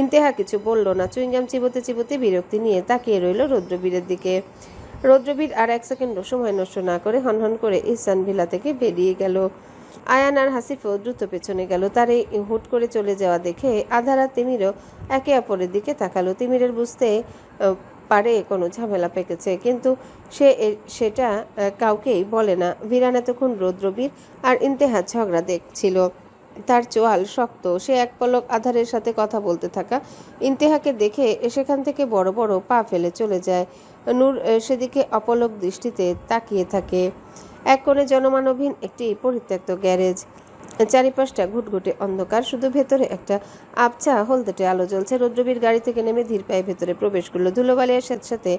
ইন্তেহা কিছু বলল না। চুইংগাম চিবোতে চিবোতে বিরক্তি নিয়ে তাকিয়ে রইল রৌদ্রবীরের দিকে। রৌদ্রবীর আর এক সেকেন্ডও সময় নষ্ট না করে হনহন করে ইহসান ভিলা থেকে বেরিয়ে গেল। আয়ান আর হাসিফও দ্রুত পেছনে গেল। তার এই হুট করে চলে যাওয়া দেখে আধার আর তিমিরও একে অপরের দিকে তাকালো। তিমিরের বুঝতে পারে কোনো ঝামেলা পেকেছে, কিন্তু সেটা কাউকেই বলে না। ভিরান এতক্ষণ রৌদ্রবীর আর ইন্তেহা ঝগড়া দেখছিল। তার চোয়াল শক্ত। সে এক পলক আধারের সাথে কথা বলতে থাকা ইন্তেহাকে দেখে সেখান থেকে বড় বড় পা ফেলে চলে যায়। নূর সেদিকে অপলক দৃষ্টিতে তাকিয়ে থাকে। এক কোণে জনমানবহীন একটি পরিত্যক্ত গ্যারেজ। চারিপাশটা ঘুটঘুটে অন্ধকার, শুধু ভেতরে একটা আবছা হলদেটে আলো জ্বলছে। রৌদ্রবীর গাড়ি থেকে নেমে ধীর পায়ে ভেতরে প্রবেশ করলো। ধুলোবালিয়ার সাথে সাথে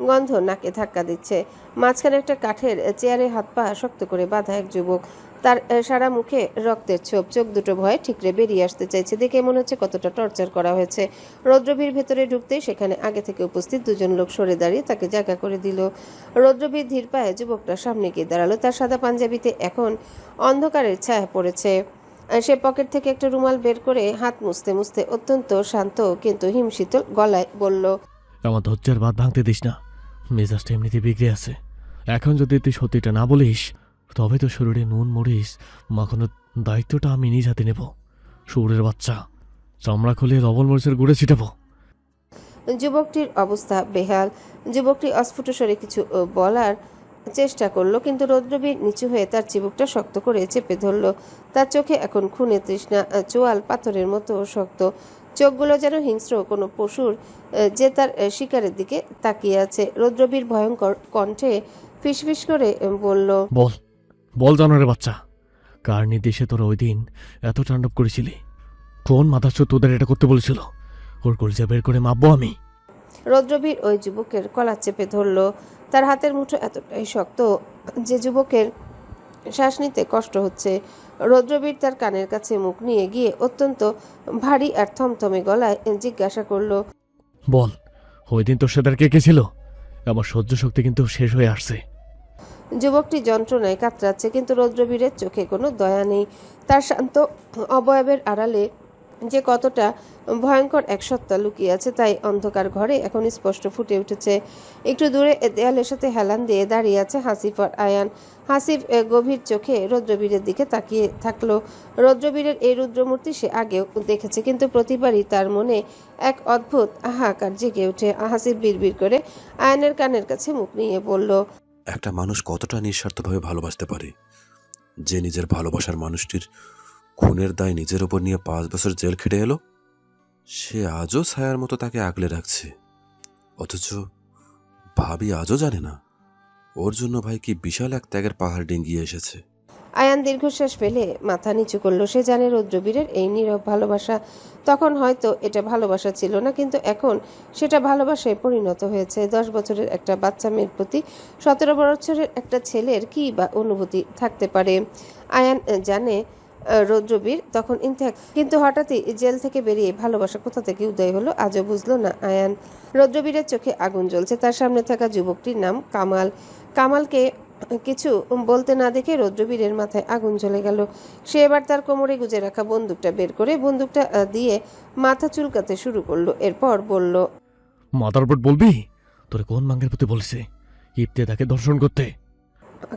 গন্ধ নাকে ধাক্কা দিচ্ছে। মাঝখানে একটা কাঠের চেয়ারে হাত পা শক্ত করে বাঁধা এক যুবক। তার সারা মুখে রক্তের ছোপ, চোখ দুটো ভয়ে ঠিকরে বেরিয়ে আসতে চাইছে। দেখে মনে হচ্ছে কতটা টর্চার করা হয়েছে। রৌদ্রবীর ভেতরে ঢুকতেই সেখানে আগে থেকে উপস্থিত দুজন লোক সরে দাঁড়িয়ে তাকে জায়গা করে দিল। রৌদ্রবীর ধীর পায়ে যুবকটার সামনে গিয়ে দাঁড়ালো। তার সাদা পাঞ্জাবিতে এখন অন্ধকারের ছায়া পড়েছে। সে পকেট থেকে একটা রুমাল বের করে হাত মুছতে মুছতে অত্যন্ত শান্ত কিন্তু হিমশীতল গলায় বলল, আমার ধৈর্যের বাদ ভাঙতে দিস না, মেজাজটা এমনিতে বিগড়ে আছে। এখন যদি তুই সত্যিটা না বলিস, তবে তো শরীরে নুন মরিস মাখানোর দায়িত্বটা আমি নিজ হাতে নেব। শুয়োরের বাচ্চা, চামড়া খুলে লবণ মরিচের গুঁড়ে ছিটাবো। যুবকটির অবস্থা বেহাল। যুবকটি অস্ফুট স্বরে কিছু বলার চেষ্টা করলো, কিন্তু রৌদ্রবীর নিচু হয়ে তার চিবুকটা শক্ত করে চেপে ধরল। তার চোখে এখন খুনে তৃষ্ণা, চোয়াল পাথরের মতো শক্ত। চোখগুলো যেন হিংস্র কোনো পশুর যে তার শিকারের দিকে তাকিয়ে আছে। রৌদ্রবীর ভয়ঙ্কর কণ্ঠে ফিসফিস করে বলল, বল বল জানোয়ারের বাচ্চা, কার নির্দেশে তোরা ওই দিন এত তাণ্ডব করেছিলি? কোন মাথাচ্ছ তোদের এটা করতে বলেছিল? ওর কলিজা বের করে মাপবো আমি। রৌদ্রবীর ওই যুবকের কলার চেপে ধরল। তার হাতের মুঠো এতটাই শক্ত যে যুবকের শ্বাস নিতে কষ্ট হচ্ছে। রৌদ্রবীর তার কানের কাছে মুখ নিয়ে গিয়ে অত্যন্ত ভারী আর থমথমে গলায় জিজ্ঞাসা করল, বল ওই দিন তোর সাথে কে কে ছিল? আমার সহ্য শক্তি কিন্তু শেষ হয়ে আসছে। যুবকটি যন্ত্রণায় কাতরাচ্ছে, কিন্তু রৌদ্রবীরের চোখে কোনো দয়া নেই। তার শান্ত অবয়বের আড়ালে যে কতটা ভয়ঙ্কর এক সত্তা লুকিয়ে আছে তাই অন্ধকার ঘরে এখন স্পষ্ট ফুটে উঠেছে। একটু দূরে দেয়ালের সাথে হেলান দিয়ে দাঁড়িয়ে আছে হাসিফ আর আয়ান। হাসিফ গভীর চোখে রৌদ্রবীরের দিকে তাকিয়ে থাকলো। রৌদ্রবীরের এই রুদ্রমূর্তি সে আগেও দেখেছে, কিন্তু প্রতিবারই তার মনে এক অদ্ভুত হাহাকার জেগে ওঠে। হাসিফ বিড়বিড় করে আয়ানের কানের কাছে মুখ নিয়ে বলল, একটা মানুষ কতটা নিঃস্বার্থভাবে ভালোবাসতে পারে, যে নিজের ভালোবাসার মানুষটির খুনের দায় নিজের ওপর নিয়ে 5 বছর জেল খেটে এলো। সে আজও ছায়ার মতো তাকে আগলে রাখছে, অথচ ভাবি আজও জানে না ওর জন্য ভাই কি বিশাল এক ত্যাগের পাহাড় ডিঙ্গিয়ে এসেছে। আয়ান দীর্ঘশ্বাস ফেলে মাথা নিচু করলো। সে জানে রৌদ্রবীরের এই নীরব ভালোবাসা তখন হয়তো এটা ভালোবাসা ছিল না, কিন্তু এখন সেটা ভালোবাসায় পরিণত হয়েছে। 10 বছরের একটা বাচ্চা মেয়ের প্রতি 17 বছরের একটা ছেলের কি বা অনুভূতি থাকতে পারে। আয়ান জানে রৌদ্রবীর তখন কিন্তু হঠাৎই জেল থেকে বেরিয়ে ভালোবাসা কোথা থেকে উদয় হলো আজও বুঝলো না আয়ান। রৌদ্রবীরের চোখে আগুন জ্বলছে। তার সামনে থাকা যুবকটির নাম কামাল। কামালকে কিছু বলতে না দেখে রৌদ্রবীরের মাথায় আগুন জ্বলে গেল। সে এবার তার কোমরে গুজে রাখা বন্দুকটা বের করে বন্দুকটা দিয়ে মাথা চুলকাতে শুরু করলো। এরপর বলল, মাথার উপর বলবি তোরে কোন মাঙ্গের প্রতি বলেছে ইফতে তাকে দর্শন করতে?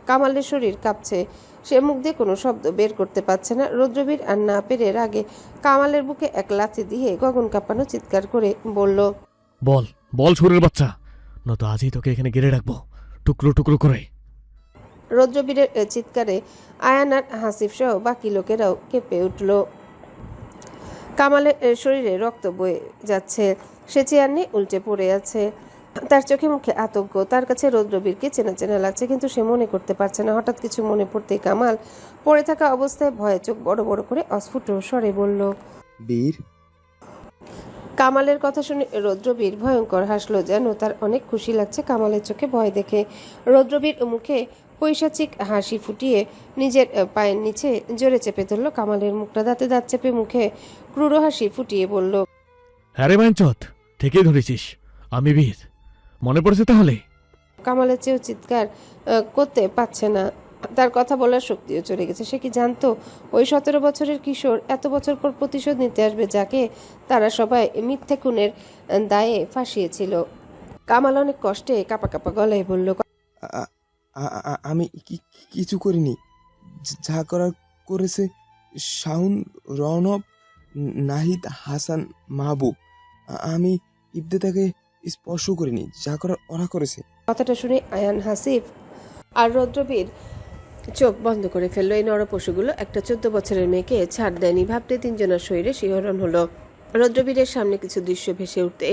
কামালের শরীর কাঁপছে, সে মুখ দিয়ে কোনো শব্দ বের করতে পারছে না। রৌদ্রবীর আর না পেরে রাগে কামালের বুকে এক লাথি দিয়ে গগন কাঁপানো চিৎকার করে বলল, বল বল সুরের বাচ্চা, নয়তো আজই তোকে এখানে গেড়ে রাখবো টুকরো টুকরো করে। রৌদ্রবীরের চিৎকারে আয়ান আর হাসিফ সহ বাকি লোকেরাও কেঁপে উঠল। কামালের শরীরে রক্ত বয়ে যাচ্ছে, সে চেয়ার নিয়ে উল্টে পড়ে আছে। তার চোখে মুখে আতঙ্ক। তার কাছে রৌদ্রবীরকে চেনা চেনা লাগছে, কিন্তু সে মনে করতে পারছে না। হঠাৎ কিছু মনে পড়তেই কামাল পড়ে থাকা অবস্থায় ভয়ে চোখ বড় বড় করে অস্ফুট স্বরে বলল, বীর। কামালের কথা শুনে রৌদ্রবীর ভয়ঙ্কর হাসলো, যেন তার অনেক খুশি লাগছে কামালের চোখে ভয় দেখে। রৌদ্রবীর মুখে পৈশাচিক হাসি ফুটিয়ে নিজের পায়ের নিচে জোরে চেপে ধরল কামালের মুখটা। দাঁতে দাঁত চেপে মুখে ক্রূর হাসি ফুটিয়ে বলল, হ্যাঁ রে বাইনচোদ, ঠিকই ধরেছিস, আমি বীর। মনে পড়েছে তাহলে? কামালের চেয়েও চিৎকার করতে পারছে না, তার কথা বলার শক্তিও চলে গেছে। সে কি জানতো ওই 17 বছরের কিশোর এত বছর পর প্রতিশোধ নিতে আসবে, যাকে তারা সবাই মিথ্যে খুনের দায়ে ফাঁসিয়েছিল? কামাল অনেক কষ্টে কাঁপা কাঁপা গলায় বলল, আমি কিছু করিনি। যা করার করেছে শাউন, রনব, নাহিদ, হাসান, মাহবুব। আমি ইবতেদাকে স্পর্শ করিনি, যা করার ওরা করেছে। কথাটা শুনে আয়ান, হাসিফ আর রৌদ্রবীর চোখ বন্ধ করে ফেললো। এই নরপশুগুলো একটা 14 বছরের মেয়েকে ছাড় দেয়নি ভাবতে তিনজনের শরীরে শিহরণ হলো। রৌদ্রবীরের সামনে কিছু দৃশ্য ভেসে উঠতে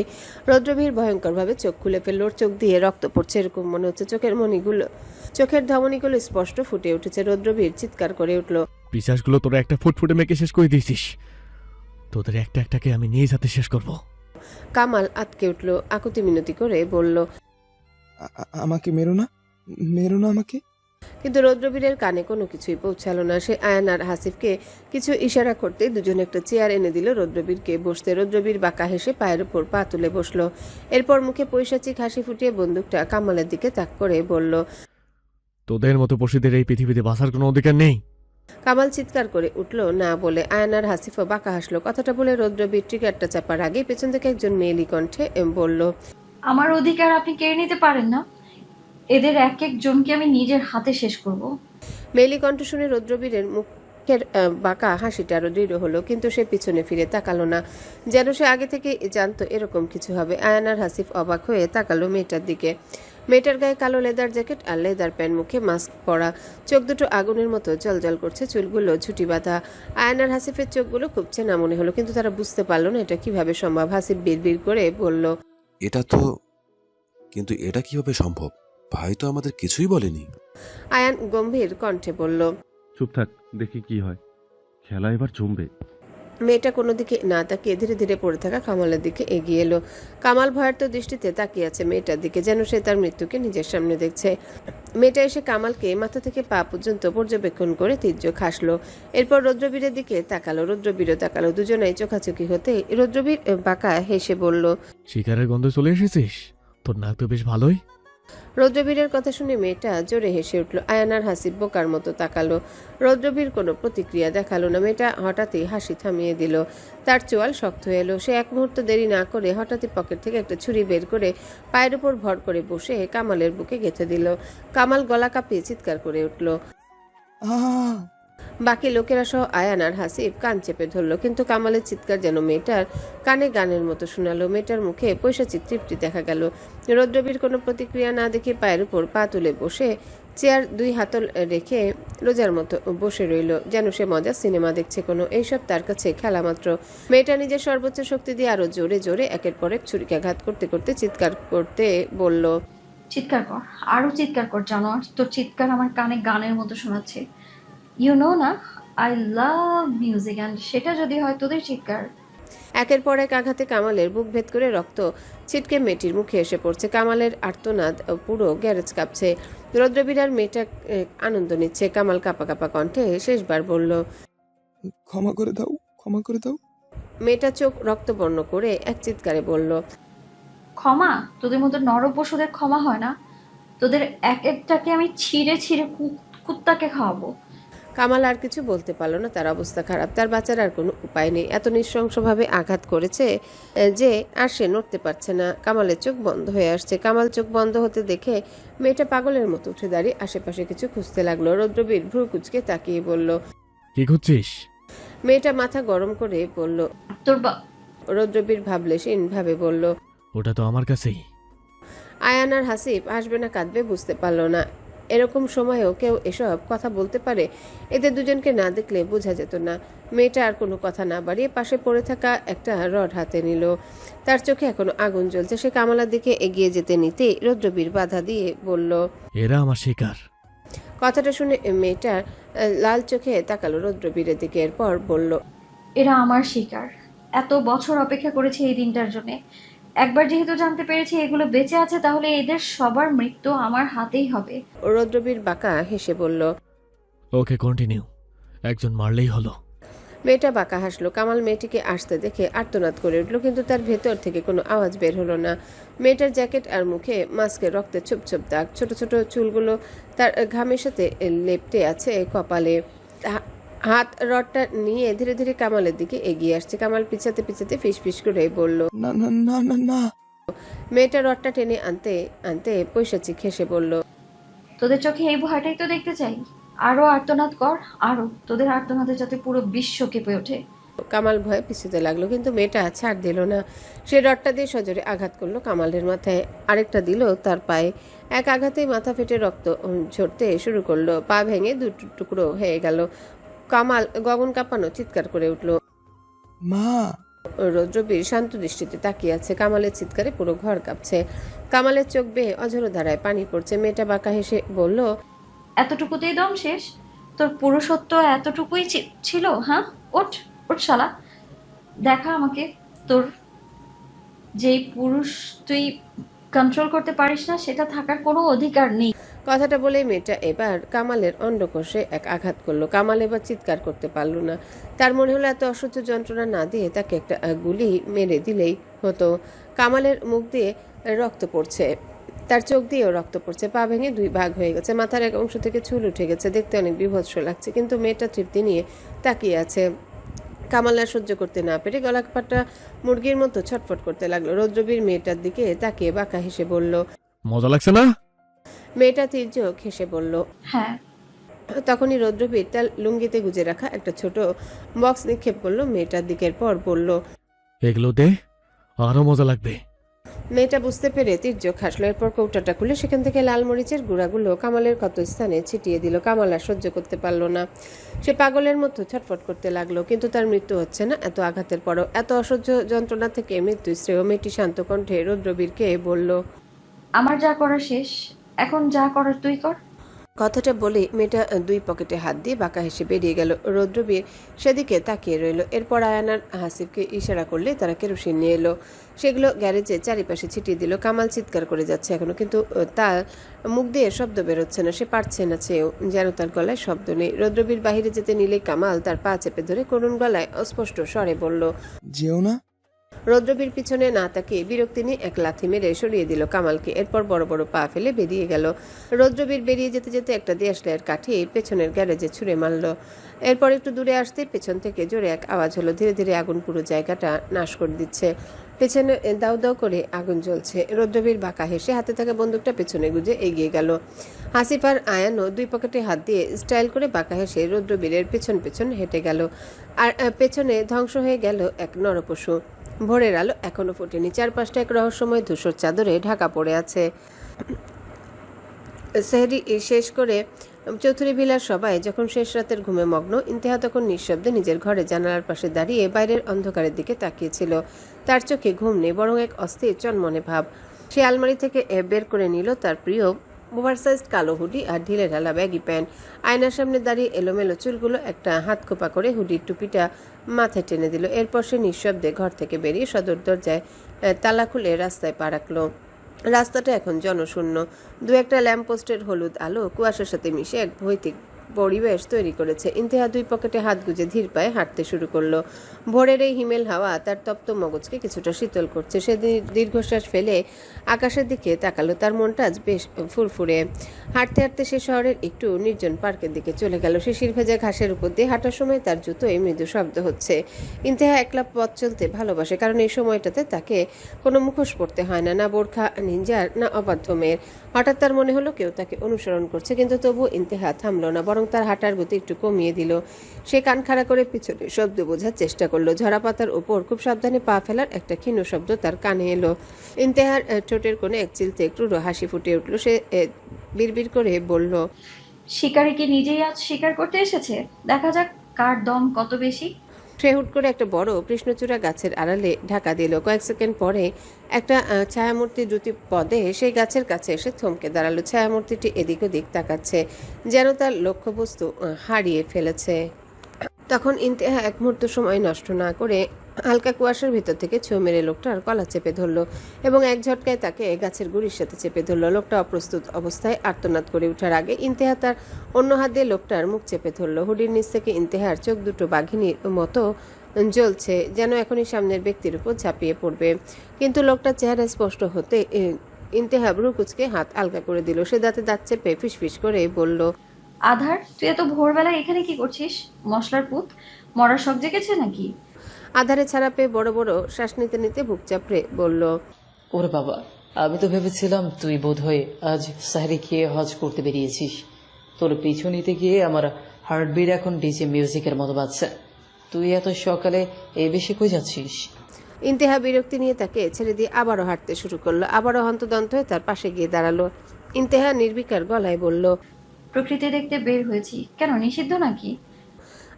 রৌদ্রবীর ভয়ঙ্করভাবে চোখ খুলে ফেলল। ওর চোখ দিয়ে রক্ত পড়ছে এরকম মনে হচ্ছে। চোখের ধমনীগুলো স্পষ্ট ফুটে উঠেছে। রৌদ্রবীর চিৎকার করে উঠল, পিশাচগুলো তোরা একটা ফুটফুটে মেয়েকে শেষ করে দিয়েছিস, তোদের একটা একটাকে আমি নিজ হাতে শেষ করব। কামাল আটকে উঠল, আকুতি মিনতি করে বলল, আমাকে মেরো না, মেরো না আমাকে। কিন্তু রৌদ্রবীরের কানে কোনো কিছুই পৌঁছালো না। সে আয়ান আর হাসিফকে কিছু ইশারা করতে দুজনে একটা চেয়ার এনে দিল রৌদ্রবীরকে বসতে। রৌদ্রবীর বাঁকা হেসে পায়ের উপর পা তুলে বসলো। এরপর মুখে পৈশাচিক হাসি ফুটিয়ে বন্দুকটা কামালের দিকে তাক করে বলল, তোদের মতো পশুদের এই পৃথিবীতে বাঁচার কোনো অধিকার নেই। কামাল চিৎকার করে উঠল না বলে। আয়ান আর হাসিফও বাঁকা হাসলো। কথাটা বলে রৌদ্রবীর ট্রিগারটা চাপার আগে পেছন থেকে একজন মেয়েলি কণ্ঠে বলল, আমার অধিকার আপনি কেড়ে নিতে পারেন না। এদের এক একজনকে আমি নিজের হাতে শেষ করব। মেয়েলি কণ্ঠ শুনে রৌদ্রবীরের মুখের বাঁকা হাসিটা আরো দৃঢ় হলো, কিন্তু সে পিছনে ফিরে তাকালো না, যেন সে আগে থেকে জানতো এরকম কিছু হবে। আয়ান আর হাসিফ অবাক হয়ে তাকালো মেয়েটার দিকে। মেয়েটার গায়ে কালো লেদার জ্যাকেট আর লেদার প্যান্ট, মুখে মাস্ক পরা, চোখ দুটো আগুনের মতো জলজল করছে, চুলগুলো ঝুটি বাঁধা। আয়ান আর হাসিফের চোখগুলো খুব চেনা মনে হলো, কিন্তু তারা বুঝতে পারলো না এটা কিভাবে সম্ভব। হাসিফ বিড়বিড় করে বলল, কিন্তু এটা কিভাবে সম্ভব? ভাই তো আমাদের কিছুই বলেনি। আয়ান গম্ভীর কণ্ঠে বলল, চুপ থাক, দেখি কি হয়, খেলা এবার জমবে। মেয়েটা কোনো দিকে না তাকিয়ে ধীরে ধীরে পড়ে থাকা কামালের দিকে এগিয়ে এলো। কামাল ভয়ার্ত দৃষ্টিতে তাকিয়ে আছে মেয়েটার দিকে, যেন সে তার মৃত্যুকে নিজের সামনে দেখছে। মেয়েটা এসে কামালকে মাথা থেকে পা পর্যন্ত পর্যবেক্ষণ করে তির্যক হাসলো। এরপর রৌদ্রবীরের দিকে তাকালো, রৌদ্রবীরও তাকালো। দুজনেই চোখাচোখি হতে রৌদ্রবীর বাঁকা হেসে বলল, শিকারের গন্ধ চলে এসেছিস? তোর নাক তো বেশ ভালোই। রৌদ্রবীরের কথা শুনে মেয়েটা জোরে হেসে উঠল। আয়ান আর হাসিব বোকার মতো তাকালো। রৌদ্রবীর কোনো প্রতিক্রিয়া দেখালো না। মেয়েটা হঠাৎই হাসি থামিয়ে দিল। তার চোয়াল শক্ত হয়ে এলো। সে এক মুহূর্ত দেরি না করে হঠাৎই পকেট থেকে একটা ছুরি বের করে পায়ের উপর ভর করে বসে কামালের বুকে গেঁথে দিল। কামাল গলা কাঁপিয়ে চিৎকার করে উঠল। বাকি লোকেরা সহ আয়ান আর হাসিব কান চেপে ধরলো, কিন্তু কামালের চিৎকার যেন মেয়েটার কানে গানের মতো শোনালো। মেয়েটার মুখে পৈশাচিক তৃপ্তি দেখা গেল। রৌদ্রবীর কোনো প্রতিক্রিয়া না দেখে পায়ের উপর পা তুলে বসে চেয়ার দুই হাতল রেখে রোজার মতো বসে রইল, যেন সে মজার সিনেমা দেখছে কোনো। এইসব তার কাছে খেলা মাত্র। মেয়েটা নিজের সর্বোচ্চ শক্তি দিয়ে আরো জোরে জোরে একের পর এক ছুরিকাঘাত করতে করতে চিৎকার করতে বলল, চিৎকার কর, আরো চিৎকার কর জানোয়ার। তোর চিৎকার আমার কানে গানের মতো শোনাচ্ছে। ইউ নো না, আই লাভ মিউজিক, অ্যান্ড সেটা যদি হয় তোদের চিৎকার। একের পর এক আঘাতে কামালের বুক ভেদ করে রক্ত ছিটকে মেয়েটির মুখে এসে পড়ছে। কামালের আর্তনাদ পুরো গ্যারেজ কাঁপছে। রৌদ্রবীর আর মেয়েটা আনন্দ নিচ্ছে। কামাল কাঁপা কাঁপা কণ্ঠে শেষবার বলল, ক্ষমা করে দাও, ক্ষমা করে দাও। মেয়েটা চোখ রক্তবর্ণ করে এক চিৎকারে বলল, ক্ষমা? তোদের মতো নরপশুদের ক্ষমা হয় না? তোদের এক একটাকে আমি ছিঁড়ে ছিঁড়ে কুত্তাকে খাওয়াবো। কামাল আর কিছু বলতে পারলো না। তার অবস্থা খারাপ। তার বাঁচার আর কোনো উপায় নেই। এত নৃশংসভাবে আঘাত করেছে যে আর সে নড়তে পারছে না। কামালের চোখ বন্ধ হয়ে আসছে। কামাল চোখ বন্ধ হতে দেখে মেয়েটা পাগলের মতো উঠে দাঁড়িয়ে আশেপাশে কিছু খুঁজতে লাগলো। রৌদ্রবীর ভ্রু কুচকে তাকিয়ে বলল, কি খুঁজছিস? মেয়েটা মাথা গরম করে বলল, তোর রৌদ্রবীর ভাবলেশীন ভাবে বলল, ওটা তো আমার কাছেই। আয়ান আর হাসিব আসবে না কাঁদবে বুঝতে পারলো না। এরকম সময়েও কেউ এসব কথা বলতে পারে? এদের দুজনকে না দেখলে বোঝা যেত না। মেয়েটা আর কোনো কথা না বাড়িয়ে পাশে পড়ে থাকা একটা রড হাতে নিল। তার চোখে এখনো আগুন জ্বলছে। সে কামালার দিকে এগিয়ে যেতে নিতেই রৌদ্রবীর বাধা দিয়ে বলল, এরা আমার শিকার। কথাটা শুনে মেয়েটা লাল চোখে তাকালো রৌদ্রবীরের দিকে। এরপর বলল, এরা আমার শিকার। এত বছর অপেক্ষা করেছি এই দিনটার জন্য। একবার যেহেতু জানতে পেরেছি এগুলো বেঁচে আছে, তাহলে এদের সবার মৃত্যু আমার হাতেই হবে। রৌদ্রবীর বাঁকা হেসে বলল, ওকে কন্টিনিউ, একজন মারলেই হলো। মেয়েটা বাঁকা হাসলো। কামাল মেয়েটিকে আসতে দেখে আর্তনাদ করে উঠল, কিন্তু তার ভেতর থেকে কোনো আওয়াজ বের হলো না। মেয়েটার জ্যাকেট আর মুখে মাস্কের রক্তে ছোপ ছোপ দাগ। ছোট ছোট চুলগুলো তার ঘামের সাথে লেপ্টে আছে কপালে। হাত রডটা নিয়ে ধীরে ধীরে কামালের দিকে এগিয়ে আসছে। কামাল পিছাতে পিছাতে ফিস ফিস করে বলল, না না না না না। মেয়েটা রডটা টেনে আনতে আনতে পৈশাচিক হেসে বলল, তোদের চোখে এই ভয়টাই তো দেখতে চাই। আরো আর্তনাদ কর, আরো। তোদের আর্তনাদে যাতে পুরো বিশ্ব কেঁপে ওঠে। কামাল ভয়ে পিছুতে লাগলো, কিন্তু মেয়েটা ছাড় দিল না। সে রডটা দিয়ে সজোরে আঘাত করলো কামালের মাথায়, আরেকটা দিল তার পায়ে। এক আঘাতেই মাথা ফেটে রক্ত ঝরতে শুরু করলো। পা ভেঙে দু টুকরো হয়ে গেল। কামাল গগন কাঁপানো চিৎকার করে উঠল, মা। রৌদ্রবীর শান্ত দৃষ্টিতে তাকিয়ে আছে। কামালের চিৎকারে পুরো ঘর কাঁপছে। কামালের চোখ বেয়ে অঝোর ধারায় পানি পড়ছে। মেয়েটা বাঁকা হেসে বলল, এতটুকুতেই দম শেষ? তোর পুরুষত্ব এতটুকুই ছিল? হ্যাঁ, ওঠ ওঠ শালা, দেখা আমাকে তোর যেই পুরুষ তুই কন্ট্রোল করতে পারিস না, সেটা থাকার কোনো অধিকার নেই। কথাটা বলে মেয়েটা এবার কামালের অন্ডকোষে এক আঘাত করলো। কামাল এবার চিৎকার করতে পারল না। তার মনে হলো এত অসহ্য যন্ত্রণা না দিয়ে তাকে একটা গুলি মেরে দিলেই হতো। কামালের মুখ দিয়ে রক্ত পড়ছে, তার চোখ দিয়েও রক্ত পড়ছে। পা ভেঙে দুই ভাগ হয়ে গেছে। মাথার এক অংশ থেকে চুল উঠে গেছে। দেখতে অনেক বিভৎস লাগছে, কিন্তু মেয়েটা তৃপ্তি নিয়ে তাকিয়ে আছে। কামাল আর সহ্য করতে না পেরে গলা কাটা মুরগির মতো ছটফট করতে লাগলো। রৌদ্রবীর মেয়েটার দিকে তাকিয়ে বাঁকা হেসে বলল, মজা লাগছে না? মেয়েটা তির্যক হেসে বলল, হ্যাঁ। তখনই রৌদ্রবীর তার লুঙ্গিতে গুজে রাখা একটা ছোট বক্স নিক্ষেপ করলো মেয়েটার দিকের পর বলল, এগুলো দে, আরো মজা লাগবে। মেয়েটা বুঝতে পেরে তির্যক হাসলো। এরপর কৌটাটা খুলে সেখান থেকে লাল মরিচের গুঁড়াগুলো কামালের ক্ষত স্থানে ছিটিয়ে দিল। কামাল আর সহ্য করতে পারলো না। সে পাগলের মতো ছটফট করতে লাগলো, কিন্তু তার মৃত্যু হচ্ছে না। এত আঘাতের পরও, এত অসহ্য যন্ত্রণা থেকে মৃত্যু শ্রেয়। মেয়েটি শান্ত কণ্ঠে রৌদ্রবীরকে বলল, আমার যা করা শেষ, এখন যা করার তুই কর। কথাটা বলে মেয়েটা দুই পকেটে হাত দিয়ে বাঁকা হেসে বেরিয়ে গেল। রৌদ্রবীর সেদিকে তাকিয়ে রইল। এরপর আয়ানার হাসিবকে ইশারা করলে তারা কেরোসিন নিয়ে এলো। সেগুলো গ্যারেজে চারিপাশে ছিটিয়ে দিল। কামাল চিৎকার করে যাচ্ছে এখনো, কিন্তু তার মুখ দিয়ে শব্দ বেরোচ্ছে না। সে পারছে না চেয়েও, যেন তার গলায় শব্দ নেই। রৌদ্রবীর বাহিরে যেতে নিলে কামাল তার পা চেপে ধরে করুণ গলায় অস্পষ্ট স্বরে বলল, যেও না। রৌদ্রবীর পিছনে না তাকিয়ে বিরক্তি নিয়ে এক লাথি মেরে সরিয়ে দিল কামালকে। এরপর বড় বড় পা ফেলে বেরিয়ে গেল। রৌদ্রবীর বেরিয়ে যেতে যেতে একটা দেশলাইয়ের কাঠি পেছনের গ্যারেজে ছুঁড়ে মারল। এরপর একটু দূরে আসতে পেছন থেকে জোরে এক আওয়াজ হলো। ধীরে ধীরে আগুন পুরো জায়গাটা নাশ করে দিচ্ছে। পেছনে দাউ দাউ করে আগুন জ্বলছে। রৌদ্রবীর বাঁকা হেসে হাতে থাকা বন্দুকটা পেছনে গুজে এগিয়ে গেল। হাসিফ আর আয়ানও দুই পকেটে হাত দিয়ে স্টাইল করে বাঁকা হেসে রৌদ্রবীরের পেছন পেছন হেঁটে গেল। আর পেছনে ধ্বংস হয়ে গেল এক নরপশু। ভোরের আলো এখনো ফোটেনি। চারপাশটা এক রহস্যময় ধূসর চাদরে ঢাকা পড়ে আছে। সেহরি শেষ করে চৌধুরী ভিলার সবাই যখন শেষ রাতের ঘুমে মগ্ন, ইন্তেহা তখন নিঃশব্দে নিজের ঘরে জানালার পাশে দাঁড়িয়ে বাইরের অন্ধকারের দিকে তাকিয়েছিল। তার চোখে ঘুম নেই, বরং এক অস্থির চনমনে ভাব। সে আলমারি থেকে বের করে নিল তার প্রিয় ওভারসাইজড কালো হুডি আর ঢিলে ঢালা ব্যাগি প্যান্ট। আয়নার সামনে দাঁড়িয়ে এলোমেলো চুলগুলো একটা হাত খোপা করে হুডির টুপিটা মাথায় টেনে দিল। এরপর সে নিঃশব্দে ঘর থেকে বেরিয়ে সদর দরজায় তালা খুলে রাস্তায় পা রাখল। রাস্তাটা এখন জনশূন্য। দু একটা ল্যাম্পপোস্টের হলুদ আলো কুয়াশার সাথে মিশে এক ভৌতিক পরিবেশ তৈরি করেছে। ইন্তেহা দুই পকেটে হাত গুজে ধীর পায়ে হাঁটতে শুরু করলো। ভোরের এই হিমেল হাওয়া তার তপ্ত মগজকে কিছুটা শীতল করছে। সে দীর্ঘশ্বাস ফেলে আকাশের দিকে তাকালো। তার মনটা আজ বেশ ফুরফুরে। হাঁটতে হাঁটতে সে শহরের একটু নির্জন পার্কের দিকে চলে গেল। শিশির ভেজা ঘাসের উপর দিয়ে হাঁটার সময় তার জুতোয় মৃদু শব্দ হচ্ছে। ইন্তেহা একলা পথ চলতে ভালোবাসে, কারণ এই সময়টাতে তাকে কোনো মুখোশ পড়তে হয় না, না বোরখা নিঞ্জার, না অবাধ্য মেয়ের। হঠাৎ তার মনে হলো কেউ তাকে অনুসরণ করছে, কিন্তু তবু ইন্তেহা থামলো না, বরং তার হাঁটার গতি একটু কমিয়ে দিল। সে কান খাড়া করে পিছনে শব্দ বোঝার চেষ্টা করলো। ঝরা পাতার উপর খুব সাবধানে পা ফেলার একটা ক্ষীণ শব্দ তার কানে এলো। ইন্তেহার ঠোঁটের কোণে এক চিলতে একটু হাসি ফুটে উঠল। সে বিড়বিড় করে বলল, শিকারি কি নিজেই আজ শিকার করতে এসেছে? দেখা যাক কার দম কত বেশি। সে হুট করে একটা বড় কৃষ্ণচূড়া গাছের আড়ালে ঢাকা দিল। কয়েক সেকেন্ড পরে একটা ছায়ামূর্তি দ্রুতি পদে সেই গাছের কাছে এসে থমকে দাঁড়ালো। ছায়ামূর্তিটি এদিক ওদিক তাকাচ্ছে, যেন তার লক্ষ্যবস্তু হারিয়ে ফেলেছে। তখন ইন্তেহা এক মুহূর্ত সময় নষ্ট না করে হালকা কুয়াশার ভিতর থেকে ছোঁ মেরে লোকটার গলা চেপে ধরল এবং এক ঝটকায় তাকে গাছের গুড়ির সাথে চেপে ধরল। লোকটা অপ্রস্তুত অবস্থায় আর্তনাদ করে ওঠার আগে ইন্তেহা তার অন্য হাত দিয়ে লোকটার মুখ চেপে ধরল। হুডির নিচ থেকে ইন্তেহার চোখ দুটো বাঘিনীর মতো জ্বলছে, যেন এখনই সামনের ব্যক্তির উপর ঝাঁপিয়ে পড়বে। কিন্তু লোকটার চেহারা স্পষ্ট হতে ইন্তেহা ভ্রু কুঁচকে হাত আলগা করে দিল। সে দাঁতে দাঁত চেপে ফিসফিস করে বলল, আধার, তুই এত ভোরবেলা এখানে কি করছিস? মশলার পুত, মরার শখ জেগেছে নাকি? আধারে ছাড়া পেয়ে বড় বড় শ্বাস নিতে নিতে বুক চাপড়ে বলল, ওরে বাবা, আমি তো ভেবেছিলাম তুই বোধহয় আজ সাহরি খেয়ে হজ করতে বেরিয়েছিস। তোর পিছু নিতে গিয়ে আমার হার্টবিট এখন ডিজে মিউজিকের মতো বাজছে। তুই এত সকালে এই বেশি কই যাচ্ছিস? ইন্তেহা বিরক্তি নিয়ে তাকে ছেড়ে দিয়ে আবারও হাঁটতে শুরু করলো। আবারও হন্তদন্ত হয়ে তার পাশে গিয়ে দাঁড়ালো। ইন্তেহা নির্বিকার গলায় বলল, প্রকৃতি দেখতে বের হয়েছি, কেন নিষিদ্ধ নাকি?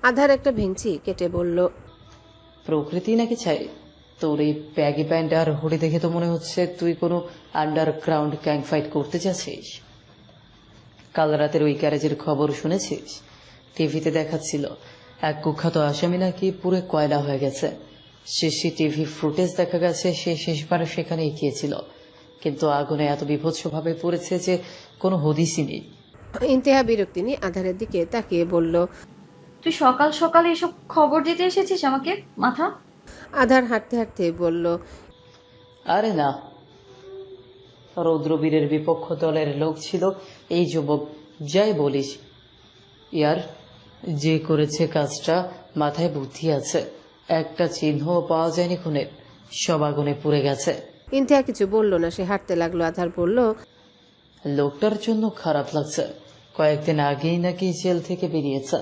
আধার একটা ভেঙচি কেটে বলল, প্রকৃতি নাকি চাই? তোর এই ব্যাগি প্যান্ট আর হুডি দেখে তো মনে হচ্ছে তুই কোনো আন্ডারগ্রাউন্ড গ্যাং ফাইট করতে যাচ্ছিস। কাল রাতের ওই গ্যারেজের খবর শুনেছিস? টিভিতে দেখাচ্ছিল এক কুখ্যাত আসামি নাকি পুরো কয়লা হয়ে গেছে। সিসিটিভি ফুটেজ দেখা গেছে সে শেষবার সেখানে গিয়েছিল, কিন্তু আগুনে এত বিভৎসভাবে পড়েছে যে কোনো হদিসই নেই। ইন্তেহা বিরক্তি নিয়ে আধারের দিকে তাকিয়ে বলল, তুই সকাল সকাল এসব খবর দিতে এসেছিস আমাকে? মাথা। আধার হাঁটতে হাঁটতে বলল, আরে না, রৌদ্রবীরের বিপক্ষ দলের লোক ছিল এই যুবক। যাই বলিস ইয়ার, যে করেছে কাজটা মাথায় বুদ্ধি আছে। একটা চিহ্নও পাওয়া যায়নি খুনের, সব আগুনে পুড়ে গেছে। ইন্তেহা কিছু বলল না, সে হাঁটতে লাগলো। আধার বলল, লোকটার জন্য খারাপ লাগছে, কয়েকদিন আগেই নাকি জেল থেকে বেরিয়েছে।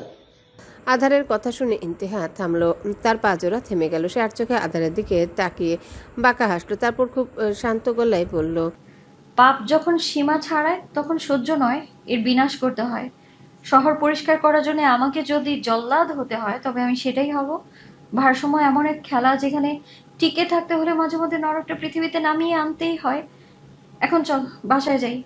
আধারের কথা শুনে ইন্তেহা থামলো। তার পাজোরা থেমে গেল। সে আর চোখে আধারের দিকে তাকিয়ে বাঁকা হাসলো। তারপর খুব শান্ত গলায় বলল, পাপ যখন সীমা ছাড়ায় তখন সহ্য নয়, এর বিনাশ করতে হয়। শহর পরিষ্কার করার জন্য আমাকে যদি জল্লাদ হতে হয় তবে আমি সেটাই হব। ভারসাম্য এমন এক খেলা যেখানে টিকে থাকতে হলে মাঝে মধ্যে নরকটা পৃথিবীতে নামিয়ে আনতেই হয়। এখন চল বাসায় যাই।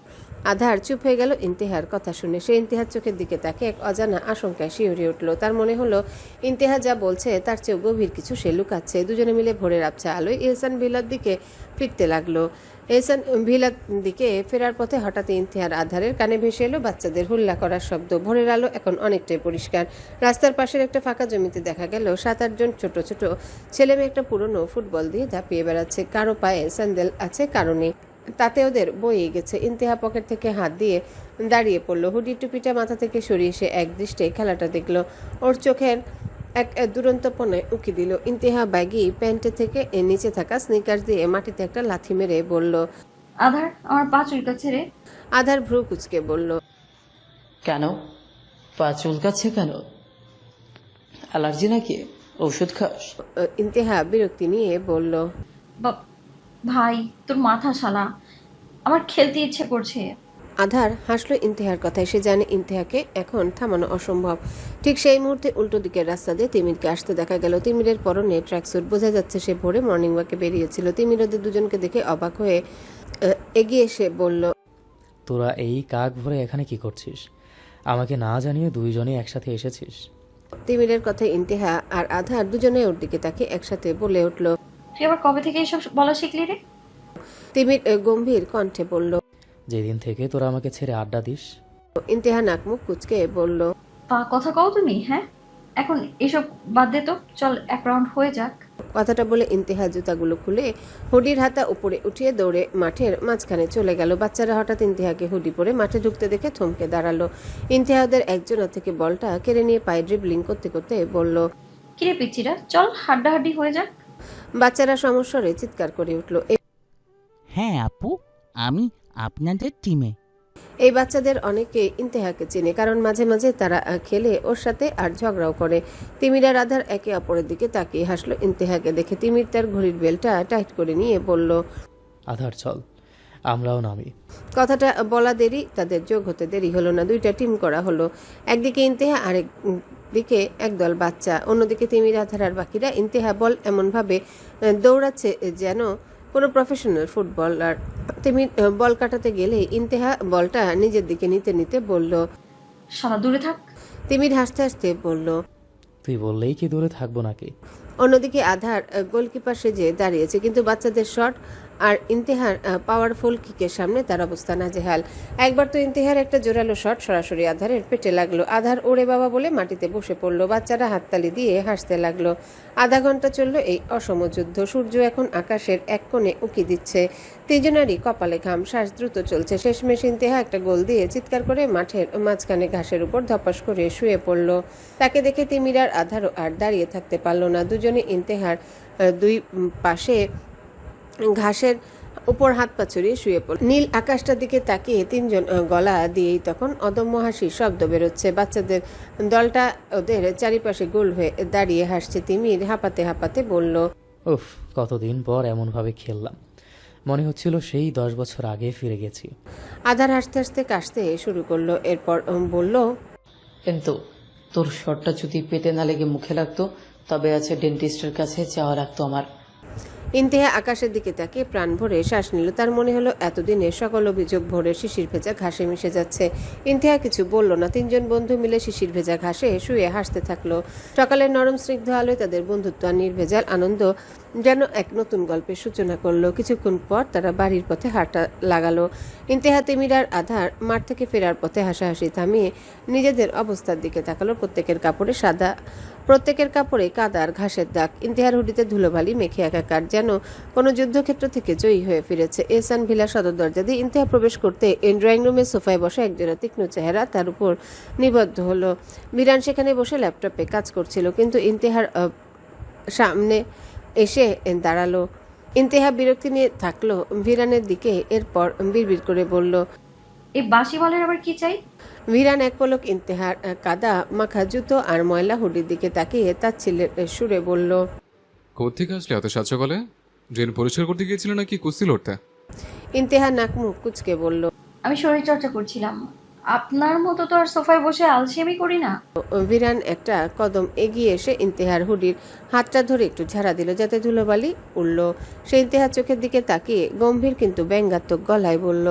আধার চুপ হয়ে গেল ইন্তেহার কথা শুনে। সে ইন্তেহার চোখের দিকে তাকে এক অজানা আশঙ্কায় শিহরে উঠল। তার মনে হলো ইন্তেহা যা বলছে তার চেয়েও গভীর কিছু সে লুকাচ্ছে। দুজনে মিলে ভোরের আবছা আলোয় এহসান ভিলার দিকে ফিরতে লাগলো। এহসান ভিলার দিকে ফেরার পথে হঠাৎ ইন্তেহার আধারের কানে ভেসে এলো বাচ্চাদের হুল্লা করার শব্দ। ভোরের আলো এখন অনেকটাই পরিষ্কার। রাস্তার পাশের একটা ফাঁকা জমিতে দেখা গেল 7-8 জন ছোট ছোট ছেলে মেয়ে একটা পুরনো ফুটবল দিয়ে ঝাঁপিয়ে বেড়াচ্ছে। কারো পায়ে স্যান্ডেল আছে, কারো নেই। তাতে ওদের বয়ে গেছে। ইন্তেহা পকেট থেকে হাত দিয়ে দাঁড়িয়ে পড়লো। হুডি টুপিটা মাথা থেকে সরিয়ে সে একদৃষ্টে খেলাটা দেখলো। ওর চোখের এক দুরন্তপনায় উকি দিল। ইন্তেহা ব্যাগি প্যান্টে থেকে নিচে থাকা স্নিকার্স দিয়ে মাটিতে একটা লাথি মেরে বলল, আধার, আমার পা চুলকাচ্ছে রে। আধার ভ্রু কুচকে বলল, কেন পা চুলকাচ্ছে কেন? অ্যালার্জি নাকি? ওষুধ খাস? ইন্তেহা বিরক্তি নিয়ে বলল, ভাই তোর মাথা শালা, আমার খেলতে ইচ্ছে করছে। আধার হাসলো ইন্তেহার কথায়। সে জানে ইন্তেহাকে এখন থামানো অসম্ভব। ঠিক সেই মুহূর্তে উল্টো দিকের রাস্তা দিয়ে তিমিরকে আসতে দেখা গেল। তিমিরের পরনে ট্র্যাকস্যুট, বোঝা যাচ্ছে সে ভোরে মর্নিং ওয়াকে বেরিয়েছিল। তিমির ওদের দুজনকে দেখে অবাক হয়ে এগিয়ে এসে বলল, তোরা এই কাক ভরে এখানে কি করছিস? আমাকে না জানিয়ে দুইজনে একসাথে এসেছিস? তিমিরের কথায় ইন্তেহা আর আধার দুজনে ওর দিকে তাকে একসাথে বলে উঠল, তুই আবার কবে থেকে এসব বলা শিখলি রে? তিমির গম্ভীর কণ্ঠে বলল, যেদিন থেকে তোরা আমাকে ছেড়ে আড্ডা দিস। ইন্তেহা নাক মুখ কুচকে বলল, কথা কও তুমি? হ্যাঁ, এখন এসব বাদ দে তো, চল এক রাউন্ড হয়ে যাক। কথাটা বলে ইন্তেহা জুতাগুলো খুলে হুডির হাতা উপরে উঠিয়ে দৌড়ে মাঠের মাঝখানে চলে গেল। বাচ্চারা হঠাৎ ইন্তেহাকে হুডি পরে মাঠে ঢুকতে দেখে থমকে দাঁড়ালো। ইন্তেহা ওদের একজনা থেকে বলটা কেড়ে নিয়ে পায়ে ড্রিবলিং করতে করতে বলল, কিরে পিচ্ছিরা, চল হাড্ডাহাড্ডি হয়ে যাক। বাচ্চারা সমস্বরে চিৎকার করে উঠল, হ্যাঁ আপু, আমি আপনাদের টিমে। এই বাচ্চাদের অনেকে ইন্তেহাকে চেনে, কারণ মাঝে মাঝে তারা খেলে ওর সাথে আর ঝগড়াও করে। তিমির আর আধার একে অপরের দিকে তাকিয়ে হাসলো ইন্তেহাকে দেখে। তিমির তার ঘড়ির বেলটা টাইট করে নিয়ে বলল, আধার চল, আমরাও নামি। কথাটা বলা দেরি, তাদের যোগ হতে দেরি হলো না। দুইটা টিম করা হলো। একদিকে ইন্তেহা, আরেক দিকে একদল বাচ্চা। অন্যদিকে তিমির, আধার আর বাকিরা। ইন্তেহা বল এমনভাবে দৌড়াচ্ছে যেন কোনো প্রফেশনাল ফুটবলার। তিমির বল কাটাতে গেলে ইন্তেহা বলটা নিজের দিকে নিতে নিতে বলল, শালা দূরে থাক। তিমির হাসতে হাসতে বলল, তুই বললেই কি দূরে থাকবো নাকি? অন্যদিকে আধার গোলকিপার সেজে দাঁড়িয়েছে, কিন্তু বাচ্চাদের শট আর ইন্তেহার পাওয়ারফুল কিকের সামনে তার অবস্থা নাজেহাল। একবার তো ইন্তেহার একটা জোরালো শট সরাসরি আধারের পেটে লাগলো। আধার ওরে বাবা বলে মাটিতে বসে পড়লো। বাচ্চারা হাততালি দিয়ে হাসতে লাগলো। আধা ঘন্টা চলল এই অসম যুদ্ধ। সূর্য এখন আকাশের এক কোণে উঁকি দিচ্ছে। তিনজনেরই কপালে ঘাম, শ্বাস দ্রুত চলছে। শেষমেশ ইন্তেহা একটা গোল দিয়ে চিৎকার করে মাঠের মাঝখানে ঘাসের উপর ধপাস করে শুয়ে পড়ল। তাকে দেখে তিমির আর আধারও আর দাঁড়িয়ে থাকতে পারল না। দুজনে ইন্তেহার দুই পাশে ঘাসের উপর হাত পা ছড়িয়ে শুয়ে পড়ল। নীল আকাশটার দিকে তাকিয়ে তিনজন গলা দিয়েই তখন অদম্য হাসির শব্দ বেরোচ্ছে। বাচ্চাদের দলটা ওদের চারিপাশে গোল হয়ে দাঁড়িয়ে হাসছে। তিমির হাঁপাতে হাঁপাতে বলল, উফ, কতদিন পর এমনভাবে খেললাম, মনে হচ্ছিল সেই 10 বছর আগে ফিরে গেছি। আধার হাসতে হাসতে কাশতে শুরু করলো। এরপর বলল, কিন্তু তোর শটটা যদি পেটে না লেগে মুখে লাগতো, তবে আছে ডেন্টিস্টের কাছে যাওয়া রাখতো আমার। ইন্তেহা আকাশের দিকে তাকিয়ে প্রাণ ভরে শ্বাস নিল। তার মনে হলো এতদিনে সকল অভিযোগ ভোরে শিশির ভেজা ঘাসে মিশে যাচ্ছে। ইন্তেহা কিছু বলল না। তিনজন বন্ধু মিলে শিশির ভেজা ঘাসে শুয়ে হাসতে থাকলো। সকালের নরম স্নিগ্ধ আলোয় তাদের বন্ধুত্ব আর নির্ভেজাল আনন্দ যেন এক নতুন গল্পের সূচনা করলো। কিছুক্ষণ পর তারা বাড়ির পথে হাঁটা লাগালো। ইন্তেহা, তিমির আর আধার মাঠ থেকে ফেরার পথে হাসাহাসি থামিয়ে নিজেদের অবস্থার দিকে তাকালো। প্রত্যেকের কাপড়ে কাদা আর ঘাসের দাগ। ইন্তেহার হুডিতে ধুলোবালি মেখে একাকার, যেন কোনো যুদ্ধক্ষেত্র থেকে জয়ী হয়ে ফিরেছে। এহসান ভিলা সদর দরজা দিয়ে ইন্তেহা প্রবেশ করতে ড্রয়িং রুমের সোফায় বসে একজোড়া তীক্ষ্ণ চেহারা তার উপর নিবদ্ধ হলো। বিরান সেখানে বসে ল্যাপটপে কাজ করছিল, কিন্তু ইন্তেহার সামনে এসে দাঁড়ালো। ইন্তেহা বিরক্তি নিয়ে থাকলো ভিরানের দিকে। এরপর বিড়বিড় করে বলল, এই বাসি বলের আবার কি চাই? ভিরান এক পলক ইন্তেহার কাদা মাখা জুতো আর ময়লা হুডির দিকে তাকিয়ে তার ছেলের সুরে বলল, কোত্থেকে আসলে এত সাত সকালে? ড্রেন পরিষ্কার করতে গিয়েছিল নাকি কুস্তি লড়তে? ইন্তেহা নাক মুখ কুচকে বলল, আমি শরীর চর্চা করছিলাম, আপনার মতো তো আর সোফায় বসে আলসেমি করি না। ভিরান একটা কদম এগিয়ে এসে ইন্তেহার হুডির হাতটা ধরে একটু ঝাড়া দিল, যাতে ধুলোবালি উড়ল। সে ইন্তেহার চোখের দিকে তাকিয়ে গম্ভীর কিন্তু ব্যঙ্গাত্মক গলায় বলল,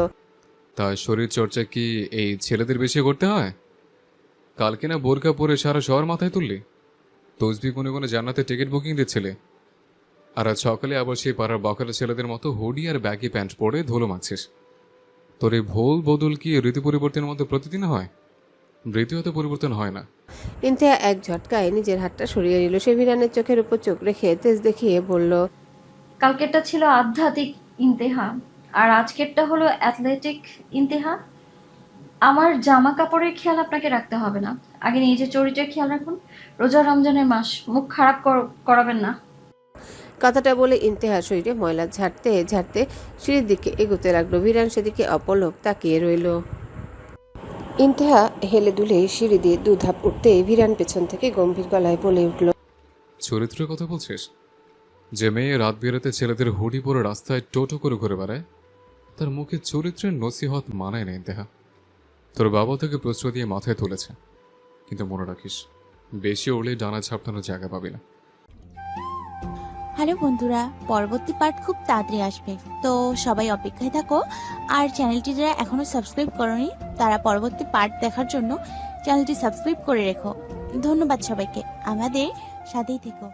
তা শরীর চর্চা কি এই ছেলেদের বেশি করতে হয়? কালকে না বোরকা পরে সারা শহর মাথায় তুললি, তসবি গুনে গুনে জান্নাতে টিকিট বুকিং দিচ্ছিলে, আর আজ সকালে আবার সেই পাড়ার বকালে ছেলেদের মতো হুডি আর ব্যাগি প্যান্ট পরে ধুলো মাখছিস। তোর এই ভোল বদল কি ঋতু পরিবর্তনের মতো প্রতিদিন হয়? ঋতু হতে পরিবর্তন হয় না। ইন্তেহা এক ঝটকায় নিজের হাতটা সরিয়ে নিল। সে ভিরানের চোখের উপর চোখ রেখে তেজ দেখিয়ে বলল, কালকেরটা ছিল আধ্যাত্মিক ইন্তেহা, আর আজকেরটা হলো অ্যাথলেটিক ইন্তেহা। আমার জামা কাপড়ের খেয়াল আপনাকে রাখতে হবে না, আগে নিজের চরিত্রের খেয়াল রাখুন। রোজা রমজানের মাস, মুখ খারাপ করাবেন না। কথাটা বলে ইন্তেহার শরীরে ময়লা ঝাড়তে ঝাড়তে সিঁড়ির দিকে এগোতে লাগলো। ভিরান সেদিকে অপলক তাকিয়ে রইল। ইন্তেহা হেলে দুলে সিঁড়ি দিয়ে 2 ধাপ উঠতে ভিরান পেছন থেকে গম্ভীর গলায় বলে উঠল, চরিত্রের কথা বলছিস? যে মেয়ে রাত বেরোতে ছেলেদের হুডি পরে রাস্তায় টোটো করে ঘুরে বেড়ায়, তার মুখে চরিত্রের নসিহত মানায় না ইন্তেহা। তোর বাবা থেকে প্রশ্ন দিয়ে মাথায় তুলেছে, কিন্তু মনে রাখিস, বেশি উড়লে ডানা ঝাপটানোর জায়গা পাবি না। হ্যালো বন্ধুরা, পরবর্তী পার্ট খুব তাড়াতাড়ি আসবে, তো সবাই অপেক্ষায় থাকো। আর চ্যানেলটি যারা এখনো সাবস্ক্রাইব করোনি তারা পরবর্তী পার্ট দেখার জন্য চ্যানেলটি সাবস্ক্রাইব করে রেখো। ধন্যবাদ সবাইকে, আমাদের সাথেই থেকো।